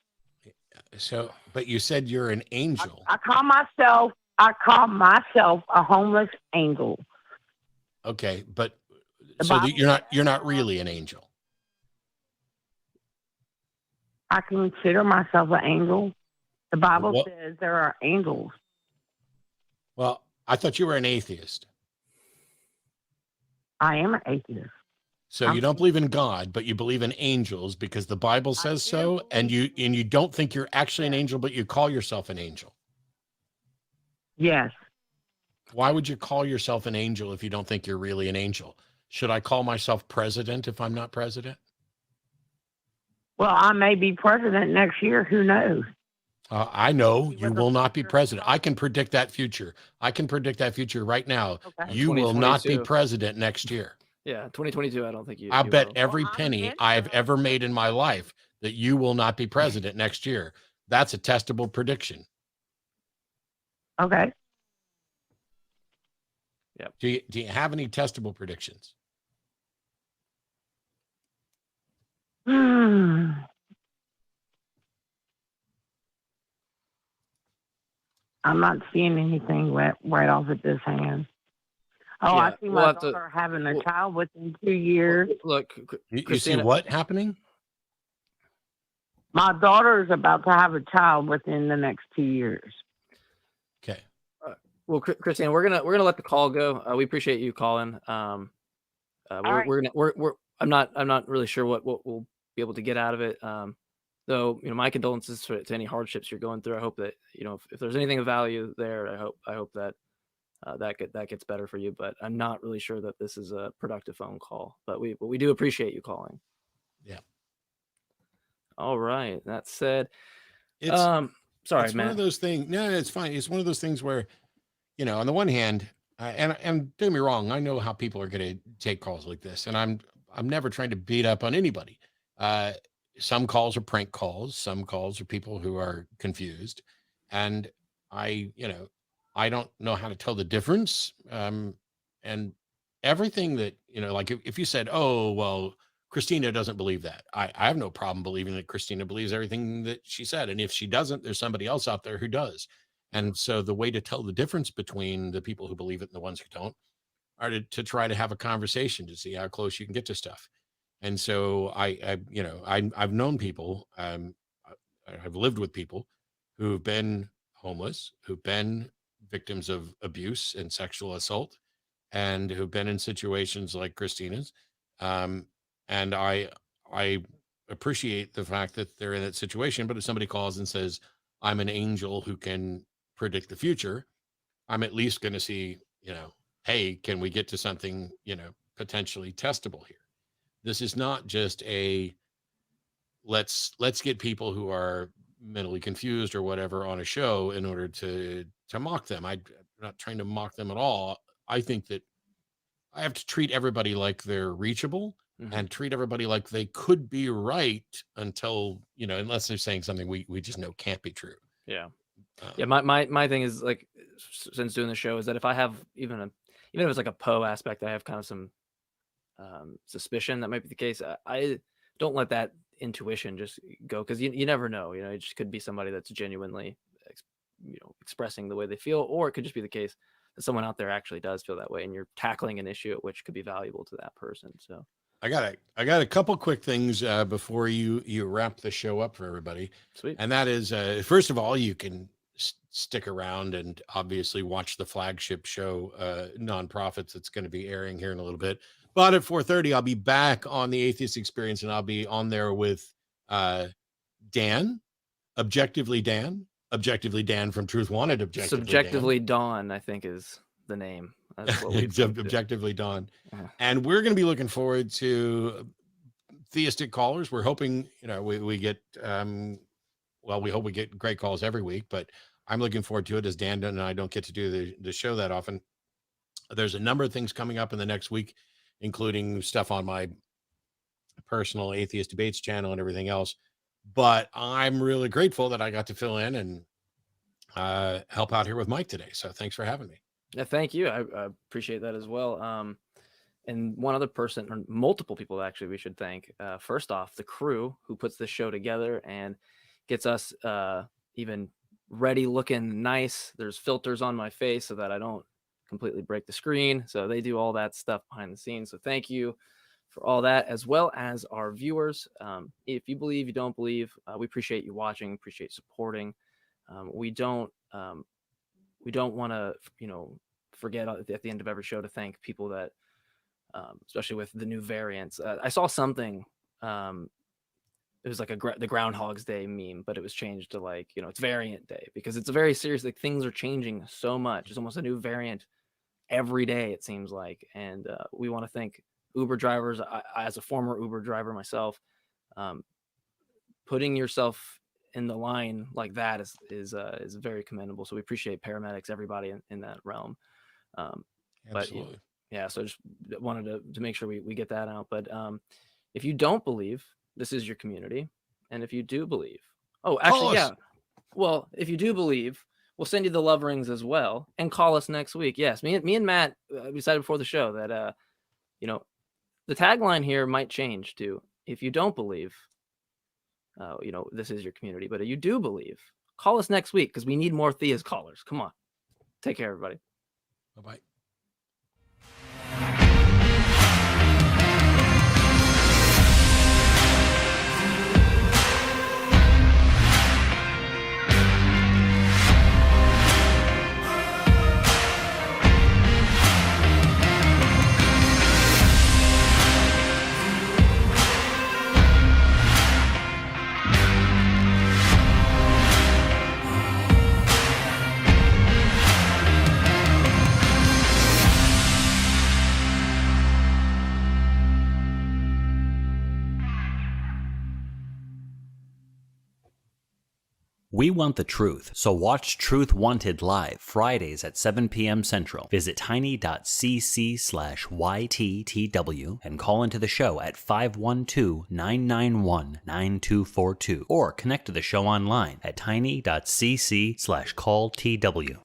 So, but you said you're an angel. I call myself a homeless angel. Okay, but The so Bible you're not really an angel. I consider myself an angel. The Bible What? says there are angels. Well, I thought you were an atheist. I am an atheist. So you don't believe in God, but you believe in angels because the Bible says so, and you don't think you're actually an angel, but you call yourself an angel. Yes. Why would you call yourself an angel if you don't think you're really an angel? Should I call myself president if I'm not president? Well, I may be president next year. Who knows? I know you will not be president. I can predict that future. I can predict that future right now. Okay. You will not be 2022. president next year. Yeah, 2022. I don't think you. I you bet will. every penny I've ever made in my life that you will not be president next year. That's a testable prediction. Okay. Yep. Do you have any testable predictions? I'm not seeing anything right off at this hand. Oh, Yeah, I see we'll my have to- daughter having a child within 2 years. Look, You see Christina- what happening? My daughter is about to have a child within the next 2 years. Okay. Well, Christina, we're gonna let the call go. We appreciate you calling. We're I'm not really sure what we'll be able to get out of it. Though, my condolences to any hardships you're going through. I hope that if there's anything of value there, I hope that that gets better for you. But I'm not really sure that this is a productive phone call. But we do appreciate you calling. Yeah. All right. That said, It's sorry, it's Matt. one of those things. No, it's fine. It's one of those things where, on the one hand, and don't get me wrong, I know how people are going to take calls like this, and I'm never trying to beat up on anybody. Some calls are prank calls. Some calls are people who are confused, and I don't know how to tell the difference. And everything that like if you said, "Oh, well, Christina doesn't believe that," I have no problem believing that Christina believes everything that she said, and if she doesn't, there's somebody else out there who does. And so the way to tell the difference between the people who believe it and the ones who don't are to try to have a conversation to see how close you can get to stuff. And so I've known people, I've lived with people who've been homeless, who've been victims of abuse and sexual assault, and who've been in situations like Christina's. And I appreciate the fact that they're in that situation. But if somebody calls and says, "I'm an angel who can predict the future," I'm at least going to see, hey, can we get to something, potentially testable here? This is not just a let's get people who are mentally confused or whatever on a show in order to mock them. I'm not trying to mock them at all. I think that I have to treat everybody like they're reachable and treat everybody like they could be right until, unless they're saying something we just know can't be true. Yeah. Yeah. My thing is, like, since doing the show, is that if I have even if it's like a Poe aspect, I have kind of some suspicion that might be the case. I don't let that intuition just go, because you never know. It just could be somebody that's genuinely expressing the way they feel, or it could just be the case that someone out there actually does feel that way, and you're tackling an issue which could be valuable to that person. So I got a couple quick things before you wrap the show up for everybody. Sweet. And that is, first of all, you can stick around and obviously watch the flagship show, Nonprofits, that's going to be airing here in a little bit. But at 4:30, I'll be back on the Atheist Experience, and I'll be on there with Dan, Objectively Dan from Truth Wanted, Subjectively Dawn, I think is the name. That's what we've Objectively Dawn. And we're going to be looking forward to theistic callers. We're hoping, we get, we hope we get great calls every week, but I'm looking forward to it, as Dan and I don't get to do the show that often. There's a number of things coming up in the next week, including stuff on my personal Atheist Debates channel and everything else. But I'm really grateful that I got to fill in and help out here with Mike today. So thanks for having me. Yeah, thank you. I appreciate that as well. And one other person, or multiple people actually, we should thank. First off, the crew who puts this show together and gets us even ready looking nice. There's filters on my face so that I don't completely break the screen. So they do all that stuff behind the scenes. So thank you for all that, as well as our viewers. If you believe, you don't believe, we appreciate you watching, appreciate supporting. We don't want to, forget at the end of every show to thank people that, especially with the new variants. I saw something, it was like the Groundhog's Day meme, but it was changed to it's variant day, because it's a very serious, things are changing so much. There's almost a new variant every day, it seems like. And we want to thank Uber drivers. I, as a former Uber driver myself, putting yourself in the line like that is very commendable. So we appreciate paramedics, everybody in that realm. Absolutely. But yeah, so just wanted to make sure we get that out. But if you don't believe, this is your community. And if you do believe, well, if you do believe, we'll send you the love rings as well, and call us next week. Yes, me and Matt decided before the show that the tagline here might change to, if you don't believe, this is your community. But if you do believe, call us next week, because we need more theist callers. Come on. Take care, everybody. Bye-bye. We want the truth, so watch Truth Wanted live Fridays at 7 p.m. Central. Visit tiny.cc/YTTW and call into the show at 512-991-9242, or connect to the show online at tiny.cc/calltw.